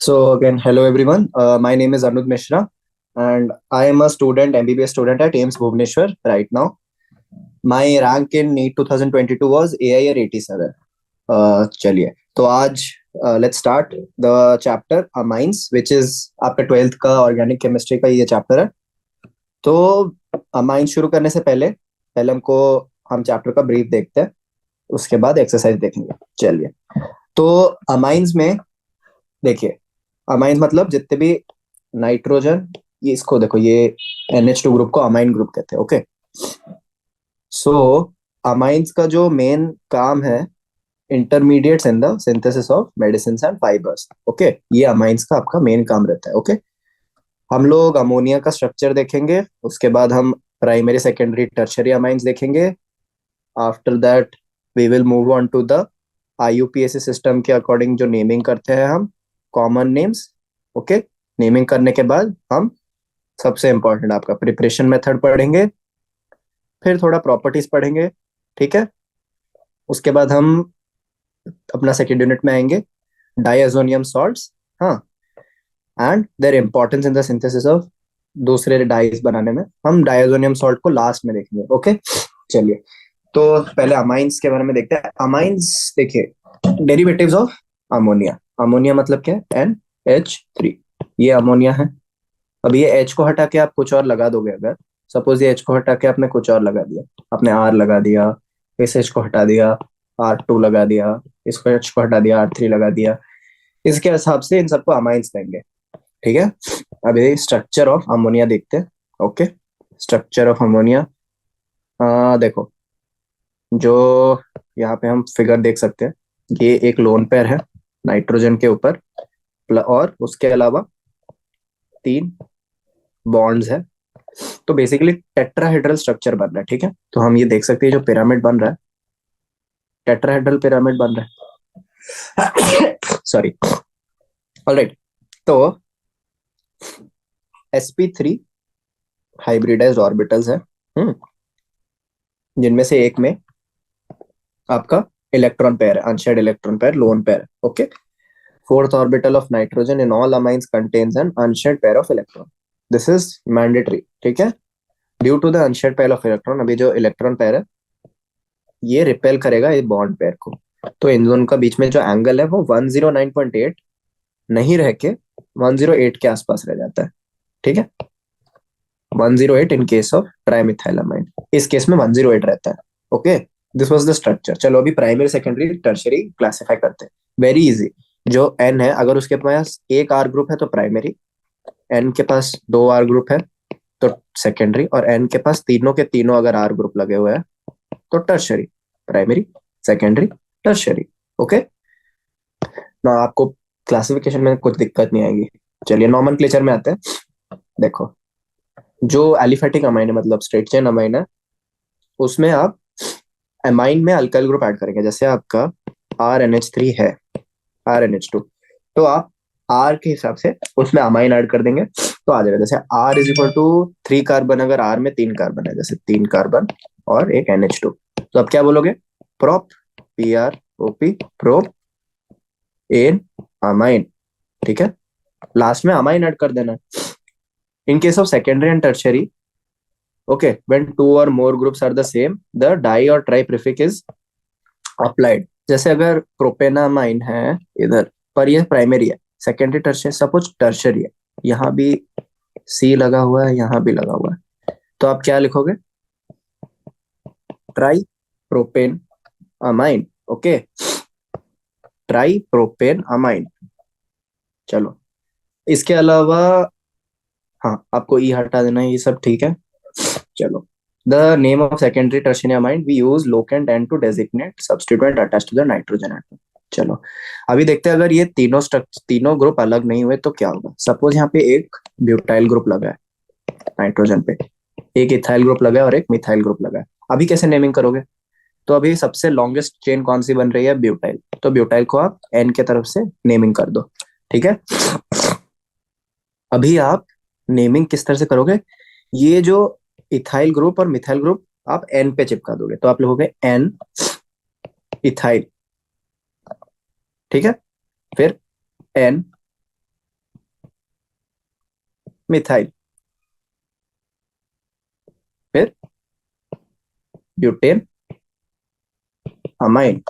So again, hello everyone. My name is Anuj Mishra, and I am a student, MBBS student at AIMS Bhubaneswar right now. My rank in NEET 2022 was AIR 87. चलिए, तो आज let's start the chapter amines, which is आपका 12th का organic chemistry का ये chapter है. तो amines शुरू करने से पहले पहले हमको हम चैप्टर का ब्रीफ देखते हैं, उसके बाद एक्सरसाइज देखेंगे. चलिए, तो अमाइंस में देखिए, अमाइंस मतलब जितने भी नाइट्रोजन, ये इसको देखो, ये NH2 ग्रुप को अमाइन ग्रुप कहते हैं. ओके, सो अमाइंस का जो मेन काम है, intermediates in the synthesis of medicine and fibres. Okay, ये अमाइंस का आपका मेन काम रहता है. ओके, हम लोग अमोनिया का स्ट्रक्चर देखेंगे, उसके बाद हम प्राइमरी सेकेंडरी टर्शरी अमाइंस देखेंगे. After that we will move on to the IUPAC system के अकॉर्डिंग जो नेमिंग करते हैं हम, कॉमन नेम्स. ओके, नेमिंग करने के बाद हम सबसे इंपॉर्टेंट आपका प्रिपरेशन मेथड पढ़ेंगे, फिर थोड़ा प्रॉपर्टीज पढ़ेंगे. ठीक है, उसके बाद हम अपना सेकेंड यूनिट में आएंगे, डाइअज़ोनियम सॉल्ट्स. हाँ, and their importance in the synthesis of दूसरे डाइज बनाने में. हम डाइअज़ोनियम सॉल्ट को लास्ट में देखेंगे. ओके, चलिए, तो पहले अमाइंस के बारे में देखते हैं. अमाइंस देखिए, डेरिवेटिव्स ऑफ अमोनिया. अमोनिया मतलब क्या है? NH3. ये अमोनिया है. अब ये H को हटा के आप कुछ और लगा दोगे, अगर सपोज ये H को हटा के आपने कुछ और लगा दिया, आपने R लगा दिया, इस H को हटा दिया, R2 लगा दिया, इसको H को हटा दिया, R3 लगा दिया, इसके हिसाब से इन सबको अमाइंस कहेंगे. ठीक है, अब ये स्ट्रक्चर ऑफ अमोनिया देखते हैं. ओके, स्ट्रक्चर ऑफ अमोनिया देखो, जो यहाँ पे हम फिगर देख सकते हैं, ये एक लोन पेयर है नाइट्रोजन के ऊपर, और उसके अलावा 3 बॉन्ड्स है. तो बेसिकली टेट्राहेड्रल स्ट्रक्चर बन रहा है. ठीक है, तो हम ये देख सकते हैं, जो पिरामिड बन रहा है, टेट्राहेड्रल पिरामिड बन रहा है. Sorry, alright. तो sp3 हाइब्रिडाइज्ड ऑर्बिटल्स है, जिनमें से एक में आपका इलेक्ट्रॉन पेयर है, unshared electron pair, lone pair. Okay, fourth orbital of nitrogen in all amines contains an unshared pair of electron. This is mandatory. ठीक है, due to the unshared pair of electron, अभी जो electron pair है ये repel करेगा ये bond pair को. तो इन दोनों का बीच में जो एंगल है वो 109.8 नहीं रह के 108 के आसपास रह जाता है. ठीक है, 108 इन केस ऑफ ट्राइमिथाइलामाइड, इस केस में 108 रहता है. Okay, this was the structure. चलो अभी प्राइमरी सेकेंडरी टर्शरी क्लासिफाई करते हैं. Very easy. जो N है, अगर उसके पास एक R ग्रुप है तो प्राइमरी, N के पास 2 R ग्रुप है तो सेकेंडरी, और N के पास तीनों के तीनों अगर R ग्रुप लगे हुए हैं तो tertiary. Primary, secondary, tertiary. Okay, ना आपको क्लासिफिकेशन में कुछ दिक्कत नहीं आएगी. चलिए नॉमेनक्लेचर में आते हैं. देखो, जो एलिफेटिक अमाइन है, मतलब स्ट्रेट चेन अमाइन है, उसमें आप अमाइन में अल्काइल ग्रुप ऐड करेंगे. जैसे आपका RNH3 है, RNH2, तो आप R के हिसाब से उसमें अमाइन ऐड कर देंगे तो आ जाएगा. जैसे R is equal to 3 carbon, अगर R में 3 कार्बन है, जैसे 3 कार्बन और एक NH2, तो आप क्या बोलोगे? Prop, PROP, prop an amine. ठीक है, लास्ट में अमाइन ऐड कर देना. In case of secondary and tertiary, okay, when two or more groups are the same, the di or tri prefix is applied. जैसे अगर प्रोपेनामाइन है इधर पर, ये प्राइमरी है, सेकेंडरी टर्शरी, सपोज टर्शरी है, यहाँ भी C लगा हुआ है, यहाँ भी लगा हुआ है, तो आप क्या लिखोगे? Try propane amine. Okay, try propane amine. चलो, इसके अलावा हाँ, आपको ई हटा देना है, ये सब ठीक है. चलो, the name of secondary tertiary amine, we use locant N to designate substituent attached to the nitrogen atom. चलो, अभी देखते हैं, अगर ये तीनों ग्रुप अलग नहीं हुए तो क्या होगा. सपोज यहाँ पे एक ब्यूटाइल ग्रुप लगा है नाइट्रोजन पे, एक इथाइल ग्रुप लगा है और एक मिथाइल ग्रुप लगा है. अभी कैसे नेमिंग करोगे? तो अभी सबसे लॉन्गेस्ट चेन कौन सी बन रही है? ब्यूटाइल. तो ब्यूटाइल को आप एन के तरफ से नेमिंग कर दो. ठीक है, अभी आप नेमिंग किस तरह से करोगे? ये जो इथाइल ग्रुप और मिथाइल ग्रुप आप एन पे चिपका दोगे, तो आप लिखोगे एन इथाइल. ठीक है, फिर एन मिथाइल, फिर ब्यूटेन अमाइन,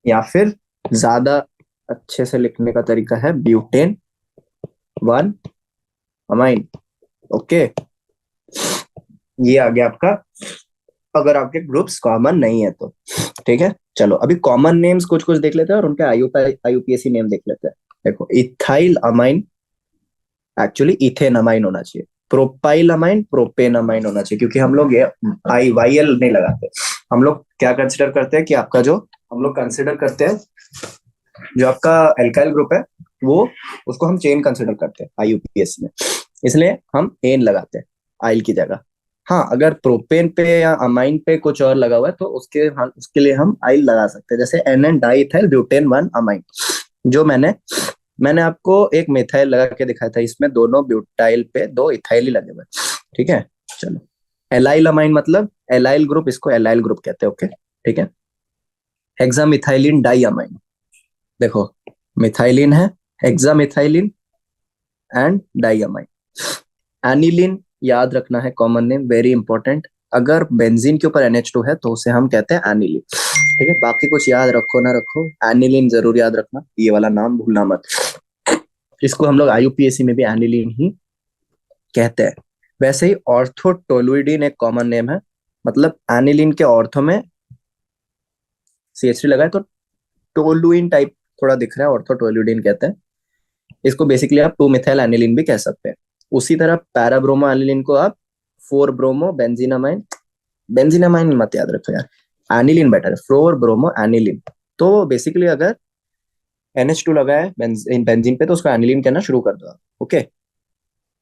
या फिर ज्यादा अच्छे से लिखने का तरीका है ब्यूटेन 1 अमाइन। ओके, ये आ गया आपका, अगर आपके ग्रुप्स कॉमन नहीं है तो। ठीक है, चलो अभी कॉमन नेम्स कुछ कुछ देख लेते हैं और उनके आईयूपीएसी नेम देख लेते हैं। देखो, ethyl amine actually ethane amine होना चाहिए, प्रोपाइल अमाइन प्रोपेन अमाइन होना चाहिए, क्योंकि हम लोग ये आई वाई एल नहीं लगाते। हम लोग क्या कंसिडर करते हैं कि आपका जो हम लोग कंसिडर करते हैं जो आपका एल्काइल ग्रुप है वो, उसको हम चेन कंसिडर करते हैं आईयूपीएस में, इसलिए हम एन लगाते हैं आइल की जगह। हाँ, अगर प्रोपेन पे या अमाइन पे कुछ और लगा हुआ है तो उसके लिए हम आइल लगा सकते हैं, जैसे N N diethyl butane 1 amine, जो मैंने आपको एक मिथाइल लगा के दिखाया था, इसमें दोनों ब्यूटाइल पे 2 इथाइल ही लगे हुए। ठीक है, चलो एलाइल अमाइन मतलब एलाइल ग्रुप, इसको एलाइल ग्रुप कहते हैं। ओके, ठीक है। हेक्सामिथाइलिन डाई अमाइन, देखो मिथाइलिन है, हेक्सामिथाइलिन एंड डाइअमाइन। एनिलिन याद रखना है, कॉमन नेम, वेरी इंपॉर्टेंट। अगर बेंजीन के ऊपर NH2 है तो उसे हम कहते हैं एनिलिन। ठीक है, बाकी कुछ याद रखो ना रखो, एनिलिन जरूर याद रखना, ये वाला नाम भूलना मत। इसको हम लोग आईयूपीएसी में भी एनिलिन ही कहते हैं। वैसे ही ऑर्थोटोलुइडिन एक कॉमन नेम है, मतलब एनिलिन के ऑर्थो में CH3 लगा है तो टोलुइन टाइप थोड़ा दिख रहा है, ऑर्थोटोलुइडिन कहते हैं इसको। बेसिकली आप 2 मिथाइल एनिलिन भी कह सकते हैं। उसी तरह पैराब्रोमो एनिलिन को आप 4 ब्रोमो बेंजीनामाइन, बेंजीनामाइन मत याद रखो यार, एनिलिन बेटर है, 4 ब्रोमो एनिलिन। तो बेसिकली अगर NH2 लगा है बेंजीन पे तो उसको एनिलिन कहना शुरू कर दो आप। ओके,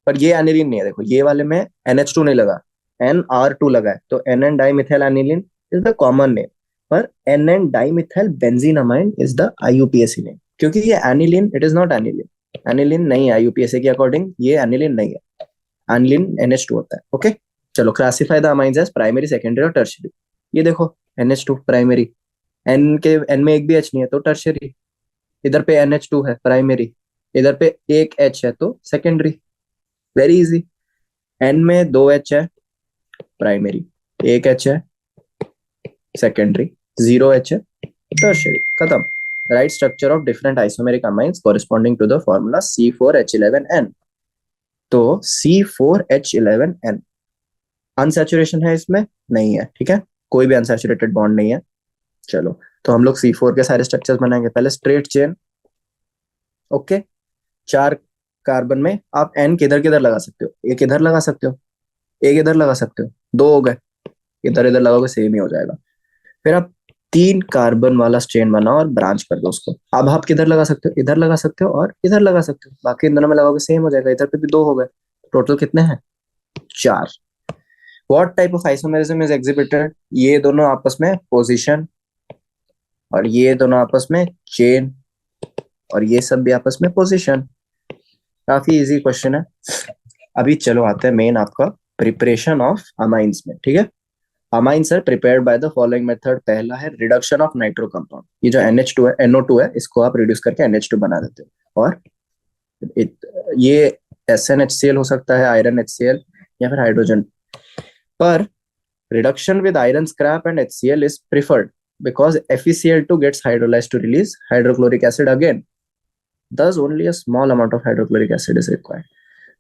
पर ये एनिलिन नहीं है, देखो ये वाले में NH2 नहीं लगा, NR2 लगा है, तो NN dimethyl aniline is the common name, पर NN dimethyl benzenamine is the IUPAC name, क्योंकि ये aniline, it is not aniline, aniline नहीं है IUPAC के अकॉर्डिंग, ये एनिलिन नहीं है, एनिलिन NH2 होता है। ओके, चलो classify the amines as primary secondary और टर्शियरी। ये देखो NH2 प्राइमरी, N में एक भी H नहीं है तो टर्शियरी, इधर पे NH2 है प्राइमरी, इधर पे एक H है तो सेकेंडरी, वेरी इजी। N में 2 H है प्राइमरी, एक H है सेकेंडरी, 0 H है टर्शियरी, खत्म। Right structure of different isomeric amines corresponding to the formula C4H11N। तो C4H11N अनसैचुरेशन है, इसमें नहीं है। ठीक है, कोई भी अनसैचुरेटेड बॉन्ड नहीं है। चलो, तो हम लोग C4 के सारे स्ट्रक्चर्स बनाएंगे। पहले स्ट्रेट चेन, ओके, 4 कार्बन में आप N किधर किधर लगा सकते हो, एक इधर लगा सकते हो, एक इधर लगा सकते हो, 2 हो गए, इधर इधर लगाओगे सेम ही हो जाएगा। फिर आप 3 कार्बन वाला चेन बनाओ और ब्रांच कर दो उसको। अब आप किधर लगा सकते हो, इधर लगा सकते हो और इधर लगा सकते हो, बाकी इन दोनों में लगाओगे सेम हो जाएगा, इधर पे भी 2 हो गए, टोटल कितने हैं, 4। What type of isomerism is exhibited, ये दोनों आपस में पोजीशन, और ये दोनों आपस में चेन, और ये सब भी आपस में पोजीशन। काफी इजी क्वेश्चन है। अभी चलो आते हैं मेन आपका प्रिपरेशन ऑफ अमाइंस में। ठीक है, amines are prepared by the following method. पहला है रिडक्शन ऑफ नाइट्रो कंपाउंड, ये जो NH2 है, NO2 है, इसको आप रिड्यूस करके NH2 बना देते हो, और ये SnHCl हो सकता है, आयरन HCl, या फिर हाइड्रोजन। पर reduction with iron scrap and HCl is preferred because FeCl2 gets hydrolyzed to release hydrochloric acid again. Thus only a small amount of hydrochloric acid is required.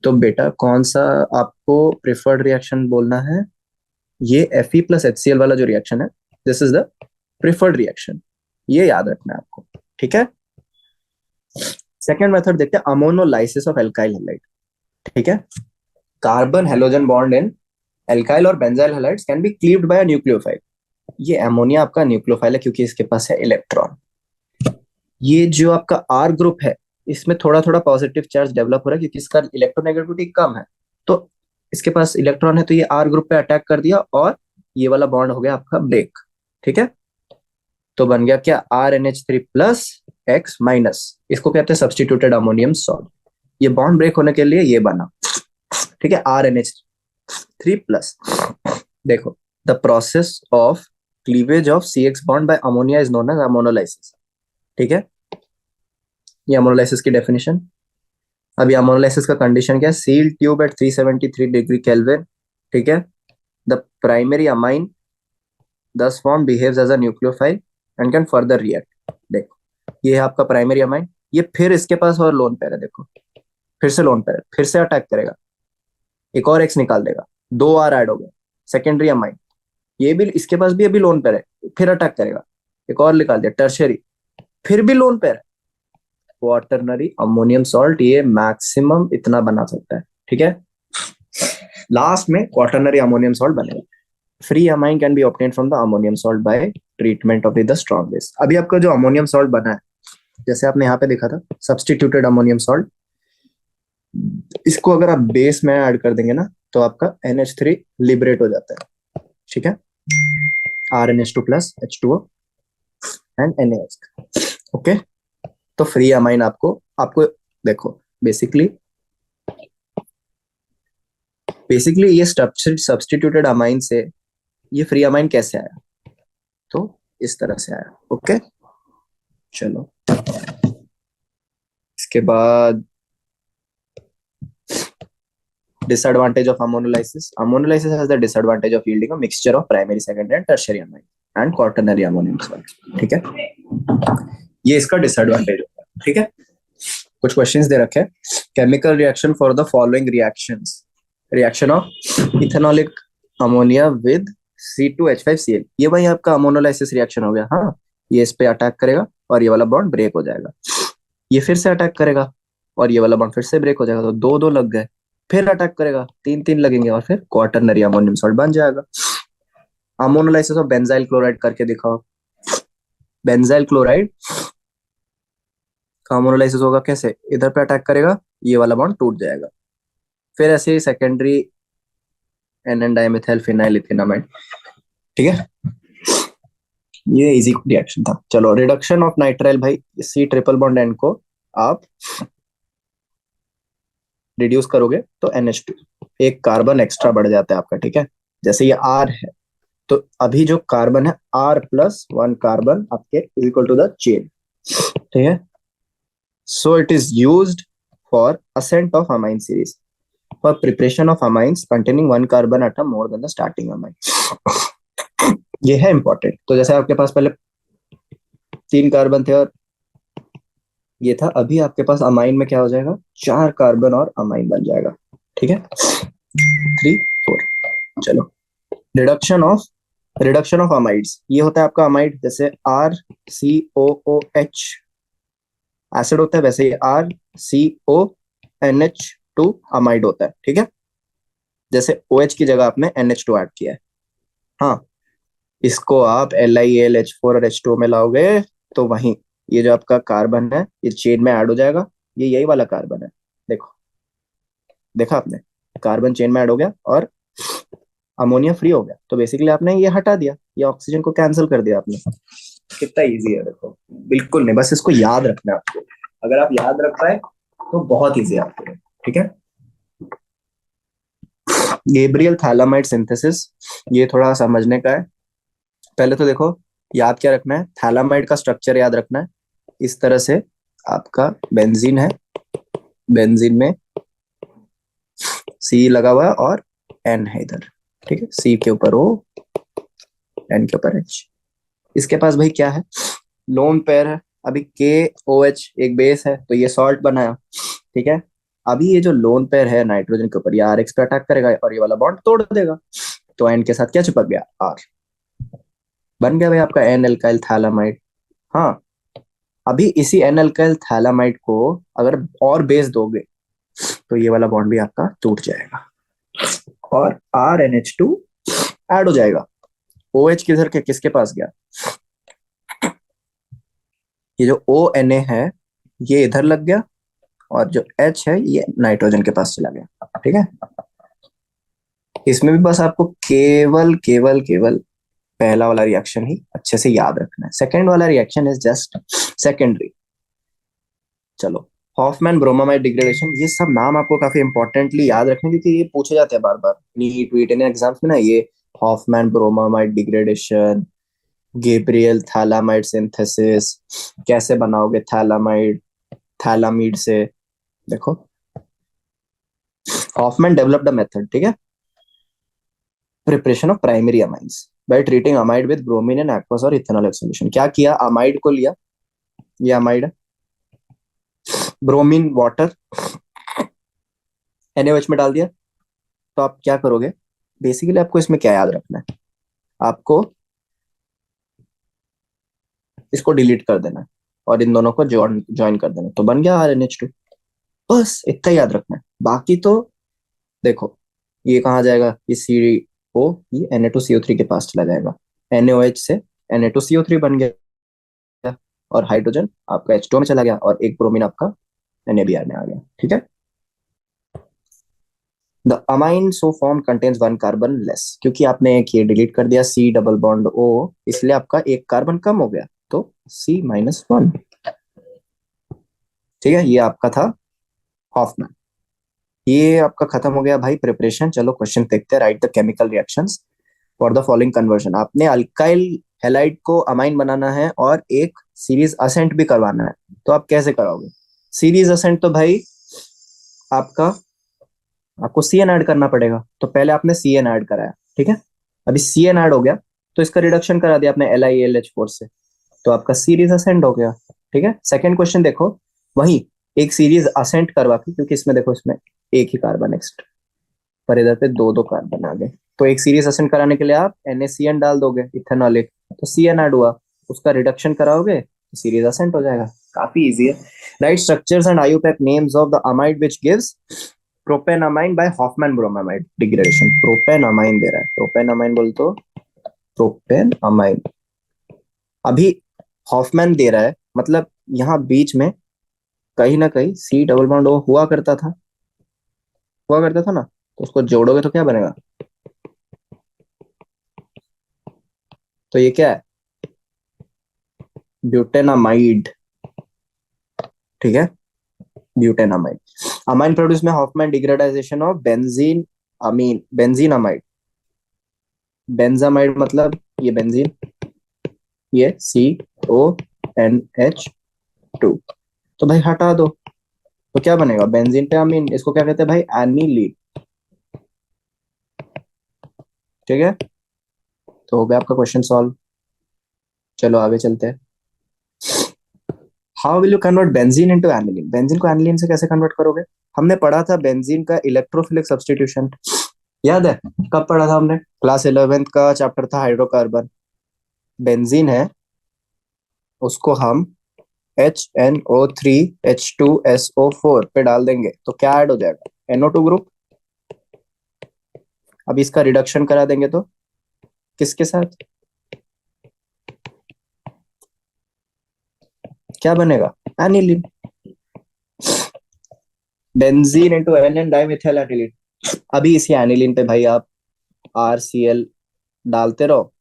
तो बेटा कौन सा आपको प्रिफर्ड रिएक्शन बोलना है, ये Fe प्लस HCl वाला जो रिएक्शन है, this is the preferred reaction, ये याद रखना है आपको। ठीक है, सेकेंड मेथड देखते हैं, अमोनोलाइसिस ऑफ एल्काइल हैलाइड। ठीक है, carbon halogen bond in alkyl और benzyl halides can be cleaved by a nucleophile. ये अमोनिया आपका न्यूक्लियोफाइल है क्योंकि इसके पास है इलेक्ट्रॉन। ये जो आपका R ग्रुप है, इसमें थोड़ा थोड़ा पॉजिटिव चार्ज डेवलप हो रहा है क्योंकि इसका इलेक्ट्रोनेगेटिविटी कम है, तो इसके पास इलेक्ट्रॉन है, तो ये R ग्रुप पे अटैक कर दिया और ये वाला बॉन्ड हो गया आपका ब्रेक। ठीक है, तो बन गया क्या, RNH3 प्लस X माइनस, इसको कहते हैं सब्सटीट्यूटेड अमोनियम सॉल्ट। ये बॉन्ड ब्रेक होने के लिए ये बना। ठीक है, RNH3 प्लस। देखो, the process of cleavage of CX bond by ammonia is known as ammonolysis. ठीक है, ये अमोनोलाइसिस की डेफिनेशन। अभी अमोनोलाइसिस का कंडीशन क्या है? Seal tube at 373 degree Kelvin, ठीक है। The primary amine thus formed behaves as a nucleophile and can further react. देखो ये है आपका प्राइमरी अमाइन, ये फिर इसके पास और लोन पेयर है, देखो फिर से लोन पेयर है, फिर से अटैक करेगा, एक और एक्स निकाल देगा, दो आर ऐड हो गए। सेकेंडरी अमाइन, ये भी इसके पास भी अभी लोन पेयर है, फिर अटैक करेगा, एक और निकाल दिया, टर्शरी, फिर भी lone pair. Quaternary ammonium salt ये मैक्सिमम इतना बना सकता है, ठीक है। लास्ट में क्वाटरनरी अमोनियम सॉल्ट बनेगा। Free amine can be obtained from the ammonium salt bye treatment of the strong base. अभी आपका जो अमोनियम सॉल्ट बना है, जैसे आपने यहाँ पे देखा था सब्सटीट्यूटेड अमोनियम सॉल्ट, इसको अगर आप बेस में ऐड कर देंगे ना तो आपका NH3 लिबरेट हो जाता है, ठीक है। RNH2 plus H2O and NaH। Okay, तो फ्री अमाइन आपको आपको देखो बेसिकली ये सब्सटीट्यूटेड अमाइन से ये फ्री अमाइन कैसे आया? तो इस तरह से आया। ओके, चलो इसके बाद disadvantage of ammonolysis. Ammonolysis has the disadvantage of yielding a mixture of primary, secondary and tertiary amine and quaternary ammonium salt, ठीक है। ये इसका डिसएडवांटेज होता है, ठीक है। कुछ क्वेश्चंस दे रखे हैं। Chemical reaction for the following reactions, reaction of ethanolic ammonia with C2H5Cl, ये वही आपका अमोनोलाइसिस रिएक्शन हो गया। हाँ, ये इस पे अटैक करेगा और ये वाला बॉन्ड ब्रेक हो जाएगा, ये फिर से अटैक करेगा और ये वाला बॉन्ड फिर से ब्रेक हो जाएगा, तो दो दो लग गए, फिर अटैक करेगा, तीन तीन लगेंगे और फिर क्वाटरनरी अमोनियम सॉल्ट बन जाएगा। अमोनोलाइसिस ऑफ बेंजाइल क्लोराइड करके दिखाओ। बेंजाइल क्लोराइड का अमोनोलाइसिस होगा कैसे? इधर पे अटैक करेगा, ये वाला बॉन्ड टूट जाएगा, फिर ऐसे ही secondary N dimethyl phenyl ethanamide, ठीक है। ये इजी रिएक्शन था। चलो रिडक्शन ऑफ नाइट्राइल, भाई C ट्रिपल बॉन्ड एन को आप रिड्यूस करोगे तो NH2, एक कार्बन एक्स्ट्रा बढ़ जाता है आपका, ठीक है। जैसे ये R है तो अभी जो कार्बन है R+1 कार्बन आपके is equal to the chain, ठीक है। So it is used for ascent of amine series, for preparation of amines containing one carbon atom more than the starting amine. ये है इंपॉर्टेंट। तो जैसे आपके पास पहले 3 कार्बन थे और ये था, अभी आपके पास अमाइन में क्या हो जाएगा? 4 कार्बन और अमाइन बन जाएगा, ठीक है। 3 4। चलो रिडक्शन ऑफ अमाइड्स, ये होता है आपका अमाइड, जैसे RCOOH एसिड होता है, वैसे ये RCONH2 अमाइड होता है, ठीक है। जैसे OH की जगह आपने NH2 ऐड किया है, हाँ, इसको आप LiAlH4 और H2O में लाओगे तो वहीं ये जो आपका कार्बन है ये चेन में ऐड हो जाएगा, ये यही वाला कार्बन है, देखो देखा आपने, कार्बन चेन में ऐड हो गया और अमोनिया फ्री हो गया, तो बेसिकली आपने ये हटा दिया, ये ऑक्सीजन को कैंसिल कर दिया आपने। कितना इजी है देखो, बिल्कुल नहीं, बस इसको याद रखना है आपको। अगर आप याद रख पाए तो बहुत इजी है आपके लिए, ठीक है। गेब्रियल थैलामाइड सिंथेसिस, ये थोड़ा समझने का है। पहले तो देखो याद क्या रखना है, थैलामाइड का स्ट्रक्चर याद रखना है। इस तरह से आपका बेंजीन है, बेंजीन में C लगा हुआ है और N है इधर, ठीक है। C के ऊपर O, N के ऊपर H। इसके पास भाई क्या है? लोन पेयर है। अभी KOH एक बेस है तो ये सॉल्ट बनाया, ठीक है। अभी ये जो लोन पेयर है नाइट्रोजन के ऊपर, ये RX पे अटैक करेगा और ये वाला बॉन्ड तोड़ देगा, तो N के साथ क्या चिपक गया? R, बन गया भाई आपका N एल्काइल थैलामाइड। हाँ, अभी इसी N एल्काइल थैलामाइड को अगर और बेस दोगे तो ये वाला बॉन्ड भी आपका टूट जाएगा और RNH2 ऐड हो जाएगा। OH किधर के किसके पास गया? ये जो ONA है ये इधर लग गया और जो H है ये नाइट्रोजन के पास चला गया, ठीक है। इसमें भी बस आपको केवल केवल केवल पहला वाला रिएक्शन ही अच्छे से याद रखना है, सेकेंड वाला रिएक्शन इज जस्ट सेकेंडरी। चलो हॉफमैन ब्रोमामाइड डिग्रेडेशन, ये सब नाम आपको काफी इंपॉर्टेंटली याद रखने, क्योंकि ये पूछे जाते हैं बार बार नीट वीट इन एग्जाम्स में ना, ये Hoffmann bromamide degradation, Gabriel phthalimide synthesis, कैसे बनाओगे थैलामाइड थैलामीड से, देखो हॉफमैन डेवलप्ड अ मेथड, ठीक है, preparation of primary amines by treating amide with bromine and aqueous और इथेनॉल सॉल्यूशन। क्या किया, अमाइड को लिया, ये अमाइड है, ब्रोमीन वाटर NaOH में डाल दिया। तो आप क्या करोगे, बेसिकली आपको इसमें क्या याद रखना है, आपको इसको डिलीट कर देना है और इन दोनों को ज्वाइन कर देना है, तो बन गया RnH2। बस इतना याद रखना है, बाकी तो देखो ये कहाँ जाएगा, ये CO, ये Na2CO3 के पास चला जाएगा, NaOH से Na2CO3 बन गया और हाइड्रोजन आपका H2 में चला गया और एक ब्रोमीन आपका NaBr में आ गया, ठीक है। The amine so form contains one carbon less, क्योंकि आपने एक ये डिलीट कर दिया C डबल बॉन्ड O, इसलिए आपका एक कार्बन कम हो गया, तो C-1। ठीक है, ये आपका था हॉफमैन। ये आपका खत्म हो गया भाई प्रिपरेशन। चलो क्वेश्चन देखते हैं। Right the chemical reactions for the following conversion. आपने अल्काइल हैलाइड को अमाइन बनाना है और एक सीरीज असेंट भी करवाना है, तो आप कैसे कराओगे सीरीज असेंट, तो भाई आपका आपको CN ऐड करना पड़ेगा। तो पहले आपने CN ऐड कराया, ठीक है, अभी CN ऐड हो गया तो इसका रिडक्शन करा दिया आपने LiAlH4 से, तो आपका सीरीज असेंट हो गया, ठीक है। सेकंड क्वेश्चन देखो, वही एक सीरीज असेंट करवा के, क्योंकि इसमें देखो इसमें एक ही कार्बन एक्स्ट्रा, पर इधर पे दो दो कार्बन आ गए, तो एक सीरीज असेंट कराने के लिए आप NaCN डाल दोगे, इथेनॉल एक, तो CN ऐड हुआ, उसका रिडक्शन कराओगे तो सीरीज असेंट हो जाएगा। काफी इजी है। Right structures and IUPAC names of the amide which gives propanamine by Hofmann bromamide degradation. Propanamine दे रहा है, प्रोपेनमाइन बोल तो प्रोपेनमाइन, अभी हॉफमैन दे रहा है, मतलब यहाँ बीच में कहीं ना कहीं C डबल बॉन्ड O हुआ करता था ना, तो उसको जोड़ोगे तो क्या बनेगा, तो ये क्या है, ब्यूटेनामाइड, ठीक है, ब्यूटेनामाइड। अमाइन प्रोड्यूस में Hofmann degradization of benzene amine, benzene amide, benzamide मतलब ये बेंजीन, ये CONH2, तो भाई हटा दो तो क्या बनेगा, बेंजीन पे अमीन, इसको क्या कहते हैं भाई, एनिलीन, ठीक है। तो हो गया आपका क्वेश्चन सॉल्व। चलो आगे चलते हैं। How will you convert benzene into aniline, benzene को एनिलीन से कैसे कन्वर्ट करोगे, हमने पढ़ा था बेंजीन का इलेक्ट्रोफिलिक सब्स्टिट्यूशन, याद है, कब पढ़ा था हमने, क्लास 11th का चैप्टर था हाइड्रोकार्बन। बेंजीन है, उसको हम HNO3H2SO4 पे डाल देंगे तो क्या ऐड हो जाएगा, NO2 ग्रुप। अब इसका रिडक्शन करा देंगे तो किसके साथ, क्या बनेगा, aniline, benzene into NN dimethyl aniline. अभी इसी एनिलीन पे भाई आप RCl डालते रहो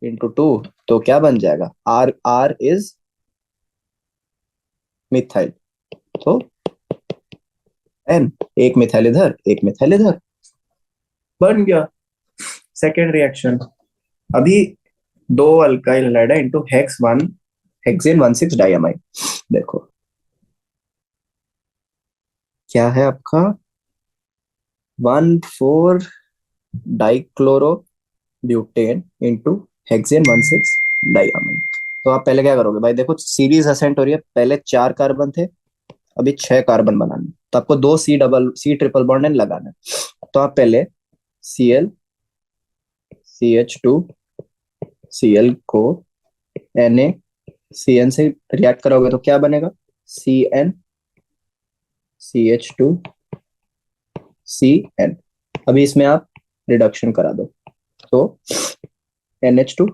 इंटू 2, तो क्या बन जाएगा, R R इज मिथाइल, तो N, एक मिथाइल इधर एक मिथाइल इधर, बन गया सेकेंड रिएक्शन। अभी दो अल्काइल हैलाइड है इंटू हेक्सेन 1,6 डाइअमाइड। देखो क्या है आपका 1,4 डाइक्लोरो ब्यूटेन इंटू हेक्सेन 1,6 डाइअमाइड। तो आप पहले क्या करोगे भाई, देखो सीरीज असेंट हो रही है, पहले 4 कार्बन थे, अभी 6 कार्बन बनाने, तो आपको दो C ट्रिपल बॉन्ड एन लगाना है। तो आप पहले Cl CH2Cl को NaCN से रिएक्ट करोगे तो क्या बनेगा, CN CH2Cn। अभी इसमें आप रिडक्शन करा दो, तो NH2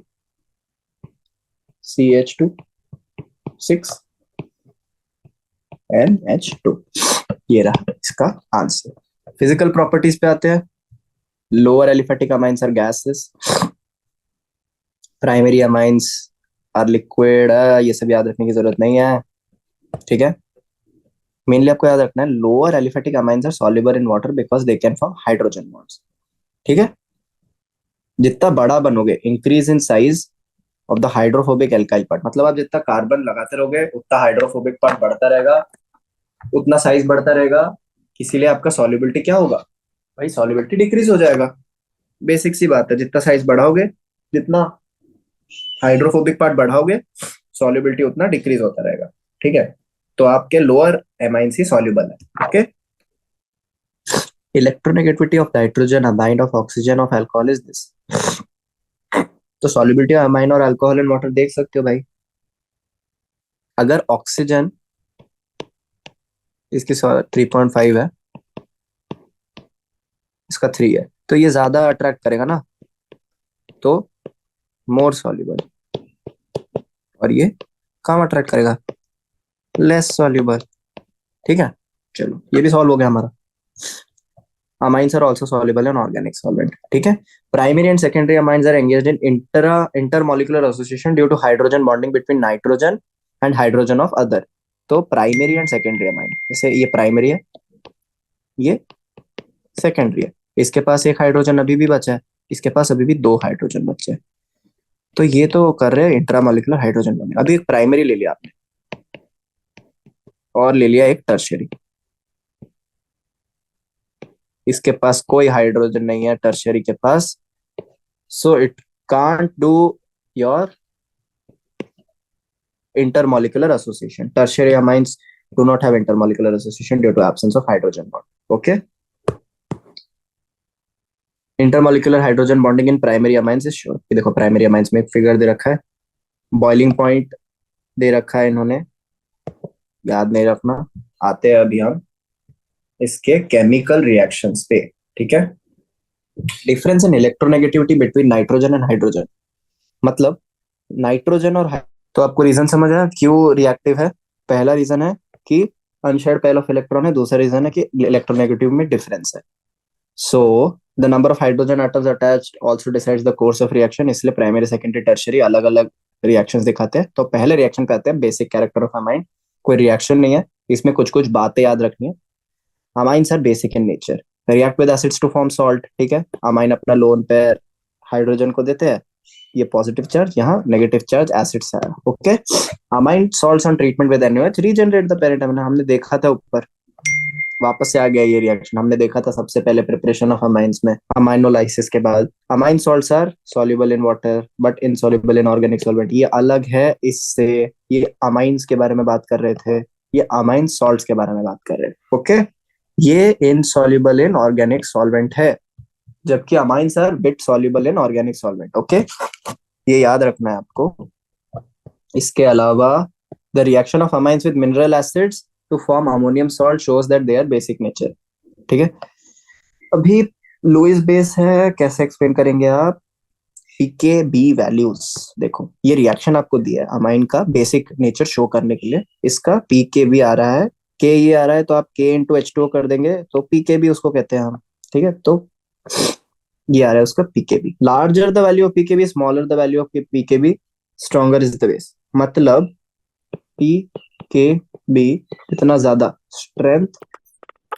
CH2 6 NH2, ये रहा इसका आंसर। फिजिकल प्रॉपर्टीज पे आते हैं। Lower aliphatic amines are gases, primary amines are liquid, ये सब याद रखने की जरूरत नहीं है, ठीक है। मेनली आपको याद रखना है lower aliphatic amines are soluble in water because they can form hydrogen bonds, ठीक है। जितना बड़ा बनोगे increase in size of the hydrophobic alkyl part, मतलब आप जितना कार्बन लगाते रहोगे उतना हाइड्रोफोबिक पार्ट बढ़ता रहेगा, उतना साइज बढ़ता रहेगा, इसीलिए आपका सॉल्युबिलिटी क्या होगा, भाई सॉल्युबिलिटी डिक्रीज हो जाएगा। बेसिक सी बात है, जितना साइज बढ़ाओगे, जितना हाइड्रोफोबिक पार्ट बढ़ाओगे, सॉल्युबिलिटी उतना डिक्रीज होता रहेगा। ठीक है, तो आपके लोअर एमाइंस ही सॉल्युबल है। Okay, electronegativity of nitrogen amine of oxygen of alcohol is this. तो सॉल्युबिलिटी ऑफ अमाइन और अल्कोहल इन वाटर देख सकते हो भाई। अगर ऑक्सीजन इसकी 3.5 है, इसका 3 है, तो ये ज्यादा अट्रैक्ट करेगा ना, तो मोर सॉल्युबल। और ये कम अट्रैक्ट करेगा, लेस सॉल्युबल। ठीक है, चलो ये भी सॉल्व हो गया हमारा। amines are also soluble in organic solvent. ठीक है, primary and secondary amines are engaged in intermolecular association due to hydrogen bonding between nitrogen and hydrogen of other. तो प्राइमरी एंड सेकेंडरी अमाइन, जैसे ये primary है, ये secondary है, इसके पास एक हाइड्रोजन अभी भी बचा है, इसके पास अभी भी 2 हाइड्रोजन बचे हैं, तो ये तो कर रहे हैं इंट्रामोलिकुलर हाइड्रोजन बॉन्डिंग। अभी एक प्राइमरी ले लिया आपने और ले लिया एक टर्शियरी, इसके पास कोई हाइड्रोजन नहीं है टर्शियरी के पास, so it can't do your intermolecular association. Tertiary amines do not have intermolecular association due to absence of hydrogen bond. Okay, intermolecular hydrogen bonding in primary amines is sure. ये देखो primary amines में एक figure दे रखा है, boiling point दे रखा है इन्होंने, याद नहीं रखना, आते हैं अभी हम इसके केमिकल रिएक्शंस पे। ठीक है, difference in electronegativity between nitrogen and hydrogen, मतलब नाइट्रोजन और तो आपको रीजन समझ आया क्यों रिएक्टिव है। पहला रीजन है कि अनशेयर्ड पेयर ऑफ इलेक्ट्रॉन है, दूसरा रीजन है कि इलेक्ट्रोनेगेटिव में डिफरेंस है। So the number of hydrogen atoms attached also decides the course of reaction, इसलिए प्राइमरी सेकेंडरी टर्शियरी अलग अलग रिएक्शंस दिखाते हैं। तो पहले रिएक्शन कहते हैं बेसिक कैरेक्टर ऑफ अमाइन, कोई रिएक्शन नहीं है, इसमें कुछ कुछ बातें याद रखनी है। Amines are basic in nature, react with acids to form salt. ठीक है, अमाइन अपना लोन पेयर हाइड्रोजन को देते हैं, ये पॉजिटिव चार्ज, यहाँ नेगेटिव चार्ज एसिड से आया। Okay, amine salts on treatment with NaOH regenerate the parent amino, हमने देखा था ऊपर, वापस से आ गया ये रिएक्शन, हमने देखा था सबसे पहले प्रिपरेशन ऑफ अमाइंस में, अमाइनोलाइसिस के बाद। Amine salts are soluble in water but insoluble in organic solvent, ये अलग है इससे, ये अमाइंस के बारे में बात कर रहे थे, ये अमाइन सॉल्ट्स के बारे में बात कर रहे हैं। ओके, ये इनसॉल्युबल इन ऑर्गेनिक सॉल्वेंट है, जबकि amines are bit soluble in organic solvent. Okay, ये याद रखना है आपको। इसके अलावा the reaction of amines with mineral acids to form ammonium salt shows that they are basic nature. ठीक है, अभी लुईस बेस है, कैसे एक्सप्लेन करेंगे आप, पीकेबी वैल्यूज देखो, ये रिएक्शन आपको दिया है अमाइन का बेसिक नेचर शो करने के लिए, इसका पीकेबी आ रहा है, के ये आ रहा है, तो आप के इंटू H2O कर देंगे, तो पीकेबी उसको कहते हैं हम। ठीक है, तो ये आ रहा है उसका pKb, larger the value of pKb smaller the value of pKb stronger is the base, मतलब पीकेबी इतना ज्यादा स्ट्रेंथ